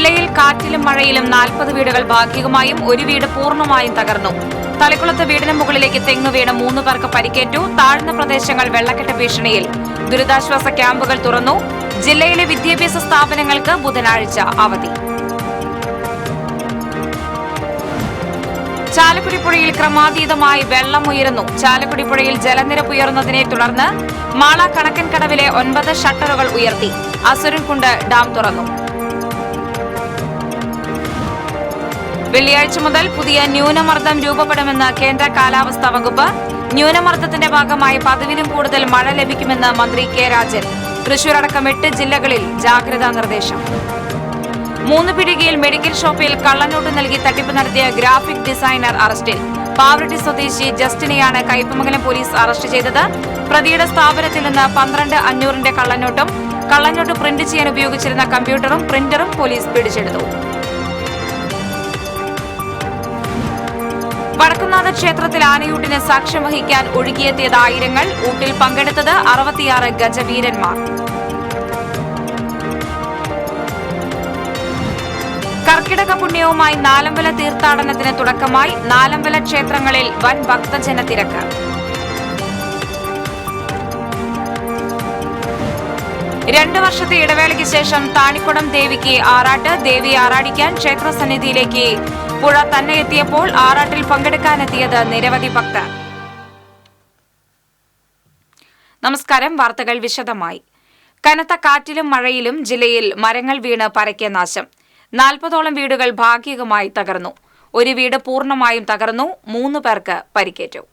ജില്ലയിൽ കാറ്റിലും മഴയിലും 40 വീടുകൾ ഭാഗികമായും ഒരു വീട് പൂർണ്ണമായും തകർന്നു. തളിക്കുളത്ത് വീടിന് മുകളിലേക്ക് തെങ്ങ് വീണ് 3 പേർക്ക് പരിക്കേറ്റു. താഴ്ന്ന പ്രദേശങ്ങൾ വെള്ളക്കെട്ട് ഭീഷണിയിൽ. ദുരിതാശ്വാസ ക്യാമ്പുകൾ തുറന്നു. ജില്ലയിലെ വിദ്യാഭ്യാസ സ്ഥാപനങ്ങൾക്ക് ബുധനാഴ്ച അവധി. ചാലക്കുടി പുഴയിൽ ക്രമാതീതമായി വെള്ളം ഉയരുന്നു. ചാലക്കുടി പുഴയിൽ ജലനിരപ്പ് ഉയർന്നതിനെ തുടർന്ന് മാള കണക്കൻകടവിലെ 9 ഷട്ടറുകൾ ഉയർത്തി. അസുരൻകുണ്ട് ഡാം തുറന്നു. വെള്ളിയാഴ്ച മുതൽ പുതിയ ന്യൂനമർദ്ദം രൂപപ്പെടുമെന്ന് കേന്ദ്ര കാലാവസ്ഥാ വകുപ്പ്. ന്യൂനമർദ്ദത്തിന്റെ ഭാഗമായി പതിവിലും കൂടുതൽ മഴ ലഭിക്കുമെന്ന് മന്ത്രി കെ രാജൻ. തൃശൂർ അടക്കം 8 ജില്ലകളിൽ ജാഗ്രതാ നിർദ്ദേശം. 3 പീടികയിൽ മെഡിക്കൽ ഷോപ്പിൽ കള്ളനോട്ട് നൽകി തട്ടിപ്പ് നടത്തിയ ഗ്രാഫിക് ഡിസൈനർ അറസ്റ്റിൽ. പാവറട്ടി സ്വദേശി ജസ്റ്റിനെയാണ് കയ്പമംഗലം പോലീസ് അറസ്റ്റ് ചെയ്തത്. പ്രതിയുടെ സ്ഥാപനത്തിൽ നിന്ന് 12,500ന്റെ കള്ളനോട്ടും കള്ളനോട്ട് പ്രിന്റ് ചെയ്യാൻ ഉപയോഗിച്ചിരുന്ന കമ്പ്യൂട്ടറും പ്രിന്ററും പോലീസ് പിടിച്ചെടുത്തു. വടക്കുംനാഥ ക്ഷേത്രത്തിൽ ആനയൂട്ടിന് സാക്ഷ്യം വഹിക്കാൻ ഒഴുകിയെത്തിയത് ആയിരങ്ങൾ. ഊട്ടിൽ പങ്കെടുത്തത് 66 ഗജവീരന്മാർ. കർക്കിടക പുണ്യവുമായി നാലമ്പല തീർത്ഥാടനത്തിന് തുടക്കമായി. നാലമ്പല ക്ഷേത്രങ്ങളിൽ വൻ ഭക്തജന തിരക്ക്. രണ്ട് വർഷത്തെ ഇടവേളയ്ക്ക് ശേഷം താണിക്കുടം ദേവിക്ക് ആറാട്ട്. ദേവി ആറാടിക്കാൻ ക്ഷേത്രസന്നിധിയിലേക്ക് പുഴ തന്നെ എത്തിയപ്പോൾ ആറാട്ടിൽ പങ്കെടുക്കാനെത്തിയത് നിരവധി ഭക്തർ. നമസ്കാരം. വാർത്തകൾ വിശദമായി. കനത്ത കാറ്റിലും മഴയിലും ജില്ലയിൽ മരങ്ങൾ വീണ് പരക്കെ നാശം. 40ഓളം വീടുകൾ ഭാഗികമായി തകർന്നു. ഒരു വീട് പൂർണ്ണമായും തകർന്നു. 3 പേർക്ക് പരിക്കേറ്റു.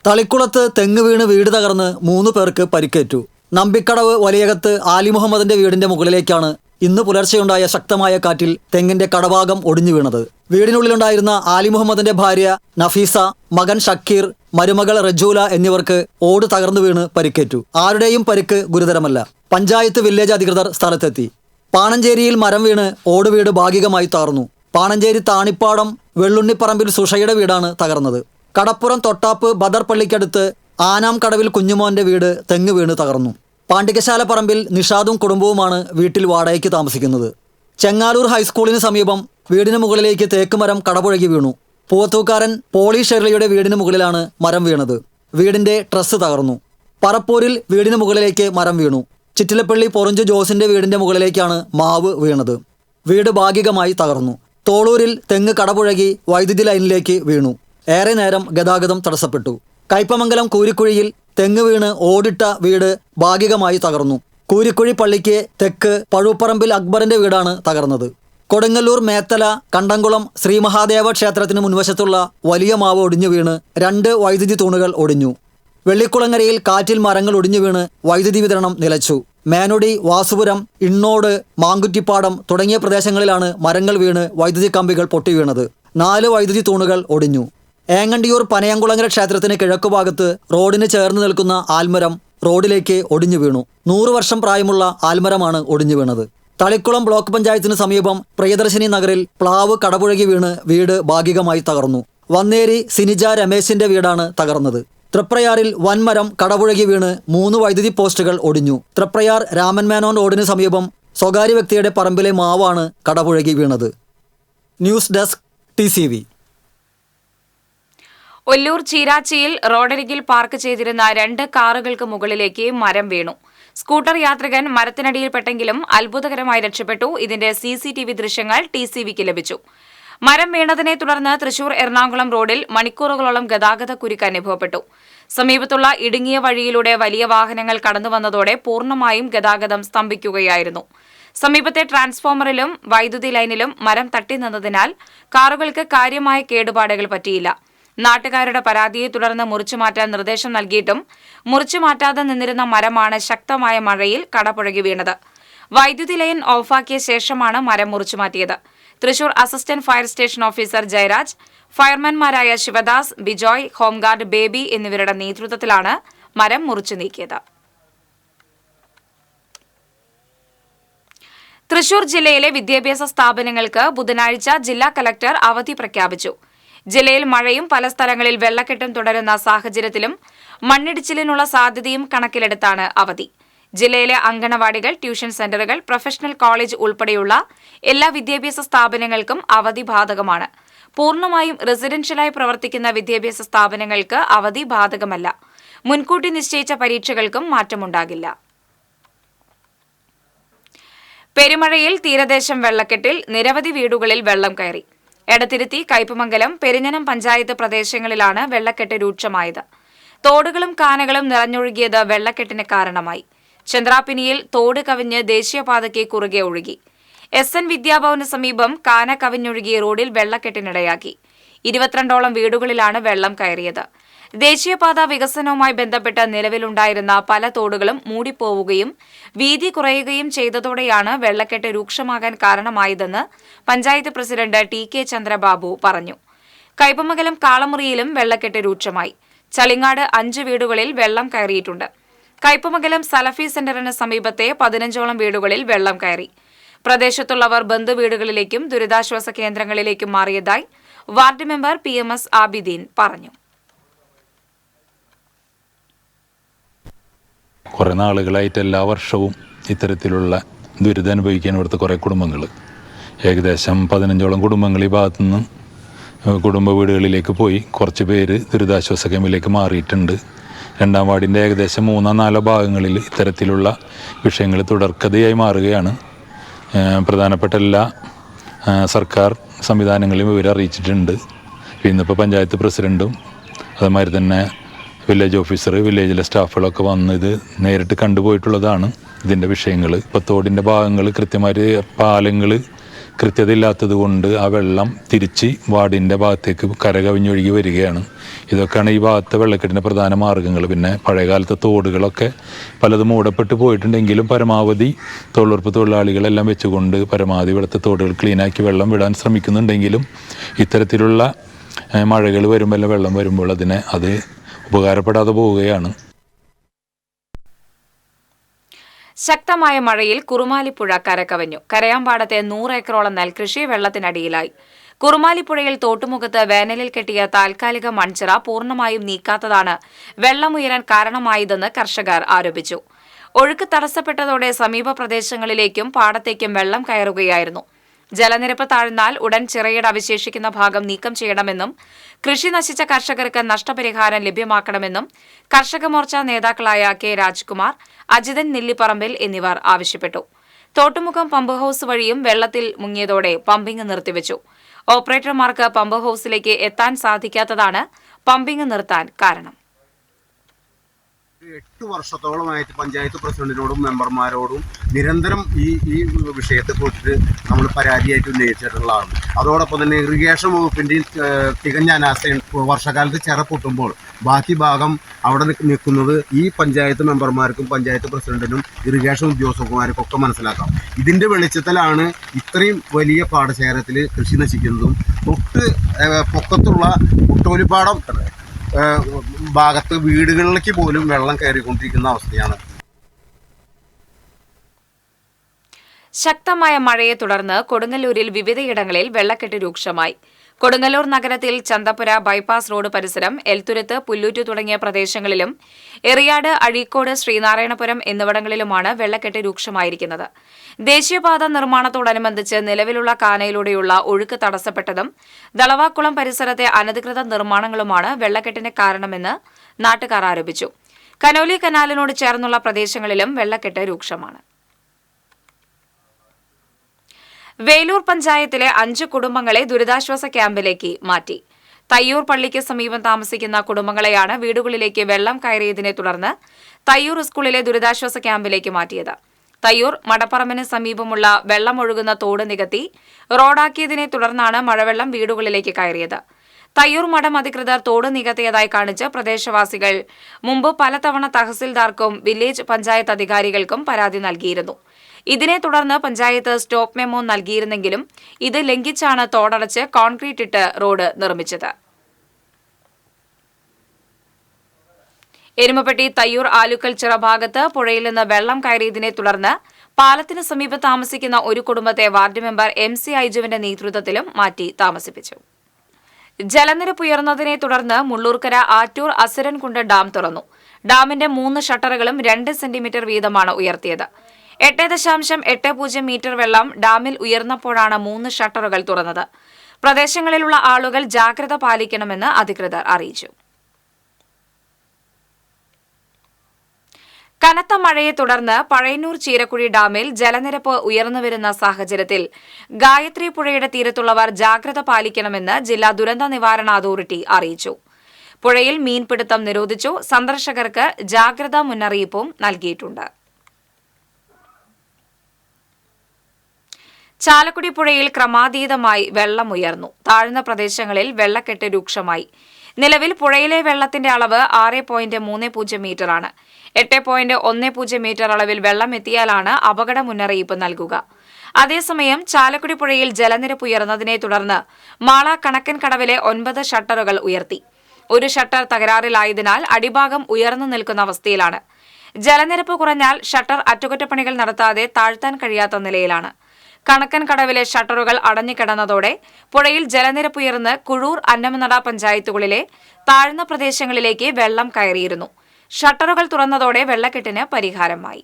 തളിക്കുളത്ത് തെങ്ങ് വീണ് വീട് തകർന്ന് 3 പേർക്ക് പരിക്കേറ്റു. നമ്പിക്കടവ് വലിയകത്ത് ആലി മുഹമ്മദിന്റെ വീടിന്റെ മുകളിലേക്കാണ് ഇന്ന് പുലർച്ചെയുണ്ടായ ശക്തമായ കാറ്റിൽ തെങ്ങിന്റെ കടഭാഗം ഒടിഞ്ഞു വീണത്. വീടിനുള്ളിലുണ്ടായിരുന്ന ആലി മുഹമ്മദിന്റെ ഭാര്യ നഫീസ, മകൻ ഷക്കീർ, മരുമകൾ റജൂല എന്നിവർക്ക് ഓട് തകർന്നു വീണ് പരിക്കേറ്റു. ആരുടെയും പരിക്ക് ഗുരുതരമല്ല. പഞ്ചായത്ത് വില്ലേജ് അധികൃതർ സ്ഥലത്തെത്തി. പാണഞ്ചേരിയിൽ മരം വീണ് ഓട് വീട് ഭാഗികമായി തകർന്നു. പാണഞ്ചേരി താണിപ്പാടം വെള്ളുണ്ണിപ്പറമ്പിൽ സുഷയുടെ വീടാണ് തകർന്നത്. കടപ്പുറം തൊട്ടാപ്പ് ബദർ പള്ളിക്കടുത്ത് ആനാം കടവിൽ കുഞ്ഞുമോന്റെ വീട് തെങ്ങ് വീണ് തകർന്നു. പാണ്ടികശാല പറമ്പിൽ നിഷാദും കുടുംബവുമാണ് വീട്ടിൽ വാടകയ്ക്ക് താമസിക്കുന്നത്. ചെങ്ങാലൂർ ഹൈസ്കൂളിന് സമീപം വീടിന് മുകളിലേക്ക് തേക്കുമരം കടപുഴകി വീണു. പൂവത്തൂക്കാരൻ പോളി ഷെർലിയുടെ വീടിന് മുകളിലാണ് മരം വീണത്. വീടിന്റെ ട്രസ് തകർന്നു. പറപ്പൂരിൽ വീടിന് മുകളിലേക്ക് മരം വീണു. ചിറ്റിലപ്പള്ളി പൊറഞ്ചു ജോസിന്റെ വീടിന്റെ മുകളിലേക്കാണ് മാവ് വീണത്. വീട് ഭാഗികമായി തകർന്നു. തോളൂരിൽ തെങ്ങ് കടപുഴകി വൈദ്യുതി ലൈനിലേക്ക് വീണു. ഏറെ നേരം ഗതാഗതം തടസ്സപ്പെട്ടു. കയ്പമംഗലം കൂരിക്കുഴിയിൽ തെങ്ങ് വീണ് ഓടിട്ട വീട് ഭാഗികമായി തകർന്നു. കൂരിക്കുഴി പള്ളിക്ക് തെക്ക് പഴുപ്പറമ്പിൽ അക്ബറിന്റെ വീടാണ് തകർന്നത്. കൊടുങ്ങല്ലൂർ മേത്തല കണ്ടംകുളം ശ്രീ മഹാദേവ ക്ഷേത്രത്തിന് മുൻവശത്തുള്ള വലിയ മാവ് ഒടിഞ്ഞു വീണ് 2 വൈദ്യുതി തൂണുകൾ ഒടിഞ്ഞു. വെള്ളിക്കുളങ്ങരയിൽ കാറ്റിൽ മരങ്ങൾ ഒടിഞ്ഞു വീണ് വൈദ്യുതി വിതരണം നിലച്ചു. മേനൊടി, വാസുപുരം, ഇണ്ണോട്, മാങ്കുറ്റിപ്പാടം തുടങ്ങിയ പ്രദേശങ്ങളിലാണ് മരങ്ങൾ വീണ് വൈദ്യുതി കമ്പികൾ പൊട്ടിവീണത്. 4 വൈദ്യുതി തൂണുകൾ ഒടിഞ്ഞു. ഏങ്ങണ്ടിയൂർ പനയംകുളങ്ങര ക്ഷേത്രത്തിന് കിഴക്കുഭാഗത്ത് റോഡിന് ചേർന്ന് നിൽക്കുന്ന ആൽമരം റോഡിലേക്ക് ഒടിഞ്ഞു വീണു. 100 വർഷം പ്രായമുള്ള ആൽമരമാണ് ഒടിഞ്ഞു വീണത്. തളിക്കുളം ബ്ലോക്ക് പഞ്ചായത്തിന് സമീപം പ്രിയദർശിനി നഗറിൽ പ്ലാവ് കടപുഴകി വീണ് വീട് ഭാഗികമായി തകർന്നു. വന്നേരി സിനിജ രമേശിന്റെ വീടാണ് തകർന്നത്. തൃപ്രയാറിൽ വൻമരം കടപുഴകി വീണ് 3 വൈദ്യുതി പോസ്റ്റുകൾ ഒടിഞ്ഞു. തൃപ്രയാർ രാമൻ മേനോൻ റോഡിന് സമീപം സ്വകാര്യ വ്യക്തിയുടെ പറമ്പിലെ മാവാണ് കടപുഴകി വീണത്. News desk TCV. ഒല്ലൂർ ചീരാച്ചിയിൽ റോഡരികിൽ പാർക്ക് ചെയ്തിരുന്ന 2 കാറുകൾക്ക് മുകളിലേക്ക് മരം വീണു. സ്കൂട്ടർ യാത്രികൻ മരത്തിനടിയിൽപ്പെട്ടെങ്കിലും അത്ഭുതകരമായി രക്ഷപ്പെട്ടു. ഇതിന്റെ CCTV ദൃശ്യങ്ങൾ TCVക്ക് ലഭിച്ചു. മരം വീണതിനെ തുടർന്ന് തൃശൂർ എറണാകുളം റോഡിൽ മണിക്കൂറുകളോളം ഗതാഗത കുരുക്ക് അനുഭവപ്പെട്ടു. സമീപത്തുള്ള ഇടുങ്ങിയ വഴിയിലൂടെ വലിയ വാഹനങ്ങൾ കടന്നുവന്നതോടെ പൂർണ്ണമായും ഗതാഗതം സ്തംഭിക്കുകയായിരുന്നു. സമീപത്തെ ട്രാൻസ്ഫോമറിലും വൈദ്യുതി ലൈനിലും മരം തട്ടി നിന്നതിനാൽ കാറുകൾക്ക് കാര്യമായ കേടുപാടുകൾ പറ്റിയില്ല. നാട്ടുകാരുടെ പരാതിയെ തുടർന്ന് മുറിച്ചുമാറ്റാൻ നിർദ്ദേശം നൽകിയിട്ടും മുറിച്ചുമാറ്റാതെ നിന്നിരുന്ന മരമാണ് ശക്തമായ മഴയിൽ കടപുഴകി വീണത്. വൈദ്യുതി ലൈൻ ഓഫാക്കിയ ശേഷമാണ് മരം മുറിച്ചുമാറ്റിയത്. Thrissur assistant fire station officer Jayaraj, ഫയർമാൻമാരായ ശിവദാസ്, ബിജോയ്, ഹോംഗാർഡ് ബേബി എന്നിവരുടെ നേതൃത്വത്തിലാണ് മരം മുറിച്ചു നീക്കിയത്. തൃശൂർ ജില്ലയിലെ വിദ്യാഭ്യാസ സ്ഥാപനങ്ങൾക്ക് ബുധനാഴ്ച ജില്ലാ കലക്ടർ അവധി പ്രഖ്യാപിച്ചു. ജില്ലയിൽ മഴയും പല സ്ഥലങ്ങളിൽ വെള്ളക്കെട്ടും തുടരുന്ന സാഹചര്യത്തിലും മണ്ണിടിച്ചിലിനുള്ള സാധ്യതയും കണക്കിലെടുത്താണ് അവധി. ജില്ലയിലെ അങ്കണവാടികൾ, ട്യൂഷൻ സെന്ററുകൾ, പ്രൊഫഷണൽ കോളേജ് ഉൾപ്പെടെയുള്ള എല്ലാ വിദ്യാഭ്യാസ സ്ഥാപനങ്ങൾക്കും അവധി ബാധകമാണ്. പൂർണ്ണമായും റെസിഡൻഷ്യലായി പ്രവർത്തിക്കുന്ന വിദ്യാഭ്യാസ സ്ഥാപനങ്ങൾക്ക് അവധി ബാധകമല്ല. മുൻകൂട്ടി നിശ്ചയിച്ച പരീക്ഷകൾക്കും മാറ്റമുണ്ടാകില്ല. പെരുമഴയിൽ തീരദേശം വെള്ളക്കെട്ടിൽ നിരവധി വീടുകളിൽ വെള്ളം കയറി. എടത്തിരുത്തി, കയ്പമംഗലം, പെരിഞ്ഞനം പഞ്ചായത്ത് പ്രദേശങ്ങളിലാണ് വെള്ളക്കെട്ട് രൂക്ഷമായത്. തോടുകളും കാനകളും നിറഞ്ഞൊഴുകിയത് വെള്ളക്കെട്ടിന് കാരണമായി. ചന്ദ്രാപിനിയിൽ തോട് കവിഞ്ഞ് ദേശീയപാതയ്ക്ക് കുറുകെ ഒഴുകി. SN വിദ്യാഭവന് സമീപം കാന കവിഞ്ഞൊഴുകി റോഡിൽ വെള്ളക്കെട്ടിനിടയാക്കി. 22ഓളം വീടുകളിലാണ് വെള്ളം കയറിയത്. ദേശീയപാത വികസനവുമായി ബന്ധപ്പെട്ട് നിലവിലുണ്ടായിരുന്ന പല തോടുകളും മൂടിപ്പോവുകയും വീതി കുറയുകയും ചെയ്തതോടെയാണ് വെള്ളക്കെട്ട് രൂക്ഷമാകാൻ കാരണമായതെന്ന് പഞ്ചായത്ത് പ്രസിഡന്റ് TK ചന്ദ്രബാബു പറഞ്ഞു. കയ്പമംഗലം കാളമുറിയിലും വെള്ളക്കെട്ട് രൂക്ഷമായി. ചളിങ്ങാട് 5 വീടുകളിൽ വെള്ളം കയറിയിട്ടുണ്ട്. കയ്പമംഗലം സലഫി സെന്ററിന് സമീപത്തെ 15ഓളം വീടുകളിൽ വെള്ളം കയറി. പ്രദേശത്തുള്ളവർ ബന്ധുവീടുകളിലേക്കും ദുരിതാശ്വാസ കേന്ദ്രങ്ങളിലേക്കും മാറിയതായി വാർഡ് മെമ്പർ PMS ആബിദീൻ പറഞ്ഞു. കുറേ നാളുകളായിട്ട് എല്ലാ വർഷവും ഇത്തരത്തിലുള്ള ദുരിതം അനുഭവിക്കാൻ ഇവിടുത്തെ കുറേ കുടുംബങ്ങൾ, ഏകദേശം 15ഓളം കുടുംബങ്ങൾ ഈ ഭാഗത്തുനിന്ന് കുടുംബ വീടുകളിലേക്ക് പോയി. കുറച്ച് പേര് ദുരിതാശ്വാസ ക്യാമ്പിലേക്ക് മാറിയിട്ടുണ്ട്. 2ാം വാർഡിൻ്റെ ഏകദേശം 3-4 ഭാഗങ്ങളിൽ ഇത്തരത്തിലുള്ള വിഷയങ്ങൾ തുടർക്കഥയായി മാറുകയാണ്. പ്രധാനപ്പെട്ട എല്ലാ സർക്കാർ സംവിധാനങ്ങളും ഇവരെ അറിയിച്ചിട്ടുണ്ട്. ഇന്നിപ്പോൾ പഞ്ചായത്ത് പ്രസിഡൻറ്റും അതുമാതിരി തന്നെ വില്ലേജ് ഓഫീസർ, വില്ലേജിലെ സ്റ്റാഫുകളൊക്കെ വന്ന് ഇത് നേരിട്ട് കണ്ടുപോയിട്ടുള്ളതാണ് ഇതിൻ്റെ വിഷയങ്ങൾ. ഇപ്പോൾ തോടിൻ്റെ ഭാഗങ്ങൾ കൃത്യമായിട്ട് പാലങ്ങൾ കൃത്യതയില്ലാത്തത് കൊണ്ട് ആ വെള്ളം തിരിച്ച് വാർഡിൻ്റെ ഭാഗത്തേക്ക് കരകവിഞ്ഞൊഴുകി വരികയാണ്. ഇതൊക്കെയാണ് ഈ ഭാഗത്തെ വെള്ളക്കെട്ടിൻ്റെ പ്രധാന മാർഗ്ഗങ്ങൾ. പിന്നെ പഴയകാലത്തെ തോടുകളൊക്കെ പലതും മൂടപ്പെട്ട് പോയിട്ടുണ്ടെങ്കിലും പരമാവധി തൊഴിലുറപ്പ് തൊഴിലാളികളെല്ലാം വെച്ചുകൊണ്ട് പരമാവധി ഇവിടുത്തെ തോടുകൾ ക്ലീനാക്കി വെള്ളം വിടാൻ ശ്രമിക്കുന്നുണ്ടെങ്കിലും ഇത്തരത്തിലുള്ള മഴകൾ വരുമ്പോൾ വെള്ളം വരുമ്പോൾ അത് ഉപകാരപ്പെടാതെ പോവുകയാണ്. ശക്തമായ മഴയിൽ കുറുമാലിപ്പുഴ കരകവിഞ്ഞു. കരയാമ്പാടത്തെ 100 ഏക്കറോളം നെൽകൃഷി വെള്ളത്തിനടിയിലായി. കുറുമാലിപ്പുഴയിൽ തോട്ടുമുഖത്ത് വേനലിൽ കെട്ടിയ താൽക്കാലിക മൺചിറ പൂർണ്ണമായും നീക്കാത്തതാണ് വെള്ളമുയരാൻ കാരണമായതെന്ന് കർഷകർ ആരോപിച്ചു. ഒഴുക്ക് തടസ്സപ്പെട്ടതോടെ സമീപ പ്രദേശങ്ങളിലേക്കും പാടത്തേക്കും വെള്ളം കയറുകയായിരുന്നു. ജലനിരപ്പ് താഴ്ന്നാൽ ഉടൻ ചിറയുടെ അവശേഷിക്കുന്ന ഭാഗം നീക്കം ചെയ്യണമെന്നും കൃഷി നശിച്ച കർഷകർക്ക് നഷ്ടപരിഹാരം ലഭ്യമാക്കണമെന്നും കർഷക മോർച്ച നേതാക്കളായ K രാജ്കുമാർ, അജിതൻ നെല്ലിപ്പറമ്പിൽ എന്നിവർ ആവശ്യപ്പെട്ടു. തോട്ടുമുഖം പമ്പ് ഹൌസ് വഴിയും വെള്ളത്തിൽ മുങ്ങിയതോടെ പമ്പിംഗ് നിർത്തിവച്ചു. ഓപ്പറേറ്റർമാർക്ക് പമ്പ് ഹൌസിലേക്ക് എത്താൻ സാധിക്കാത്തതാണ് പമ്പിംഗ് നിർത്താൻ കാരണം. 8 വർഷത്തോളമായിട്ട് പഞ്ചായത്ത് പ്രസിഡന്റിനോടും മെമ്പർമാരോടും നിരന്തരം ഈ വിഷയത്തെക്കുറിച്ച് നമ്മൾ പരാതിയായിട്ട് ഉന്നയിച്ചിട്ടുള്ളതാണ്. അതോടൊപ്പം തന്നെ ഇറിഗേഷൻ വകുപ്പിൻ്റെ തികഞ്ഞ അനാസ്ഥ. വർഷകാലത്ത് ചിറ പൊട്ടുമ്പോൾ ബാക്കി ഭാഗം അവിടെ നിൽക്കുന്നത് ഈ പഞ്ചായത്ത് മെമ്പർമാർക്കും പഞ്ചായത്ത് പ്രസിഡന്റിനും ഇറിഗേഷൻ ഉദ്യോഗസ്ഥന്മാർക്കും ഒക്കെ മനസ്സിലാക്കാം. ഇതിൻ്റെ വെളിച്ചത്തിലാണ് ഇത്രയും വലിയ പാടശേഖരത്തിൽ കൃഷി നശിക്കുന്നതും തൊട്ട് പൊക്കത്തുള്ള കുട്ടോലിപ്പാടം ഭാഗത്ത് വീടുകളിലേക്ക് പോലും വെള്ളം കയറിക്കൊണ്ടിരിക്കുന്ന അവസ്ഥയാണ്. ശക്തമായ മഴയെ തുടർന്ന് കൊടുങ്ങല്ലൂരിൽ വിവിധയിടങ്ങളിൽ വെള്ളക്കെട്ട് രൂക്ഷമായി. കൊടുങ്ങല്ലൂർ നഗരത്തിൽ ചന്തപ്പുര ബൈപ്പാസ് റോഡ് പരിസരം, എൽത്തുരുത്ത്, പുല്ലൂറ്റ് തുടങ്ങിയ പ്രദേശങ്ങളിലും എറിയാട്, അഴീക്കോട്, ശ്രീനാരായണപുരം എന്നിവിടങ്ങളിലുമാണ് വെള്ളക്കെട്ട് രൂക്ഷമായിരിക്കുന്നത്. ദേശീയപാത നിർമ്മാണത്തോടനുബന്ധിച്ച് നിലവിലുള്ള കാനയിലൂടെയുള്ള ഒഴുക്ക് തടസ്സപ്പെട്ടതും ദളവാക്കുളം പരിസരത്തെ അനധികൃത നിർമ്മാണങ്ങളുമാണ് വെള്ളക്കെട്ടിന് കാരണമെന്ന് നാട്ടുകാർ ആരോപിച്ചു. കനോലി കനാലിനോട് ചേർന്നുള്ള പ്രദേശങ്ങളിലും വെള്ളക്കെട്ട് രൂക്ഷമാണ്. വേലൂർ പഞ്ചായത്തിലെ 5 കുടുംബങ്ങളെ ദുരിതാശ്വാസ ക്യാമ്പിലേക്ക് മാറ്റി. തയ്യൂർ പള്ളിക്ക് സമീപം താമസിക്കുന്ന കുടുംബങ്ങളെയാണ് വീടുകളിലേക്ക് വെള്ളം കയറിയതിനെ തുടർന്ന് തയ്യൂർ സ്കൂളിലെ ദുരിതാശ്വാസ ക്യാമ്പിലേക്ക് മാറ്റിയത്. തയ്യൂർ മടപ്പറമ്പിന് സമീപമുള്ള വെള്ളമൊഴുകുന്ന തോട് നികത്തി റോഡാക്കിയതിനെ തുടർന്നാണ് മഴവെള്ളം വീടുകളിലേക്ക് കയറിയത്. തയ്യൂർ മഠം അധികൃതർ തോട് നികത്തിയതായി കാണിച്ച് പ്രദേശവാസികൾ മുമ്പ് പലതവണ തഹസിൽദാർക്കും വില്ലേജ് പഞ്ചായത്ത് അധികാരികൾക്കും പരാതി നൽകിയിരുന്നു. ഇതിനെ തുടർന്ന് പഞ്ചായത്ത് സ്റ്റോപ്പ് മെമ്മോ നൽകിയിരുന്നെങ്കിലും ഇത് ലംഘിച്ചാണ് തോടടച്ച് കോൺക്രീറ്റ് ഇട്ട് റോഡ് നിർമ്മിച്ചത്. എരുമപ്പെട്ടി തയ്യൂർ ആലുക്കൽ ചിറ ഭാഗത്ത് പുഴയിൽ നിന്ന് വെള്ളം കയറിയതിനെ തുടർന്ന് പാലത്തിന് സമീപം താമസിക്കുന്ന ഒരു കുടുംബത്തെ വാർഡ് മെമ്പർ MC ഐജുവിന്റെ നേതൃത്വത്തിലും മാറ്റി താമസിപ്പിച്ചു. ജലനിരപ്പ് ഉയർന്നതിനെ തുടർന്ന് മുള്ളൂർക്കര ആറ്റൂർ അസുരൻകുണ്ട് ഡാം തുറന്നു. ഡാമിന്റെ 3 ഷട്ടറുകളും 2 സെന്റിമീറ്റർ വീതമാണ് ഉയർത്തിയത്. 8.80 മീറ്റർ വെള്ളം ഡാമിൽ ഉയർന്നപ്പോഴാണ് 3 ഷട്ടറുകൾ തുറന്നത്. പ്രദേശങ്ങളിലുള്ള ആളുകൾ ജാഗ്രത പാലിക്കണമെന്ന് അധികൃതർ അറിയിച്ചു. കനത്ത മഴയെ തുടർന്ന് പഴയന്നൂർ ചീരക്കുഴി ഡാമിൽ ജലനിരപ്പ് ഉയർന്നുവരുന്ന സാഹചര്യത്തിൽ ഗായത്രി പുഴയുടെ തീരത്തുള്ളവർ ജാഗ്രത പാലിക്കണമെന്ന് ജില്ലാ ദുരന്ത നിവാരണ അതോറിറ്റി അറിയിച്ചു. പുഴയിൽ മീൻപിടുത്തം നിരോധിച്ചു. സന്ദർശകർക്ക് ജാഗ്രതാ മുന്നറിയിപ്പും നൽകിയിട്ടുണ്ട്. ചാലക്കുടി പുഴയിൽ ക്രമാതീതമായി വെള്ളമുയർന്നു. താഴ്ന്ന പ്രദേശങ്ങളിൽ വെള്ളക്കെട്ട് രൂക്ഷമായി. നിലവിൽ പുഴയിലെ വെള്ളത്തിന്റെ അളവ് 6.30 മീറ്ററാണ്. 8.10 മീറ്റർ അളവിൽ വെള്ളം എത്തിയാലാണ് അപകട മുന്നറിയിപ്പ് നൽകുക. അതേസമയം ചാലക്കുടി പുഴയിൽ ജലനിരപ്പ് ഉയർന്നതിനെ തുടർന്ന് മാള കണക്കൻ കടവിലെ 9 ഷട്ടറുകൾ ഉയർത്തി. ഒരു ഷട്ടർ തകരാറിലായതിനാൽ അടിഭാഗം ഉയർന്നു നിൽക്കുന്ന അവസ്ഥയിലാണ്. ജലനിരപ്പ് കുറഞ്ഞാൽ ഷട്ടർ അറ്റകുറ്റപ്പണികൾ നടത്താതെ താഴ്ത്താൻ കഴിയാത്ത നിലയിലാണ്. കണക്കൻ കടവിലെ ഷട്ടറുകൾ അടഞ്ഞുകിടന്നതോടെ പുഴയിൽ ജലനിരപ്പ് ഉയർന്ന് കുഴൂർ അന്നമനട പഞ്ചായത്തുകളിലെ താഴ്ന്ന പ്രദേശങ്ങളിലേക്ക് വെള്ളം കയറിയിരുന്നു. ഷട്ടറുകൾ തുറന്നതോടെ വെള്ളക്കെട്ടിന് പരിഹാരമായി.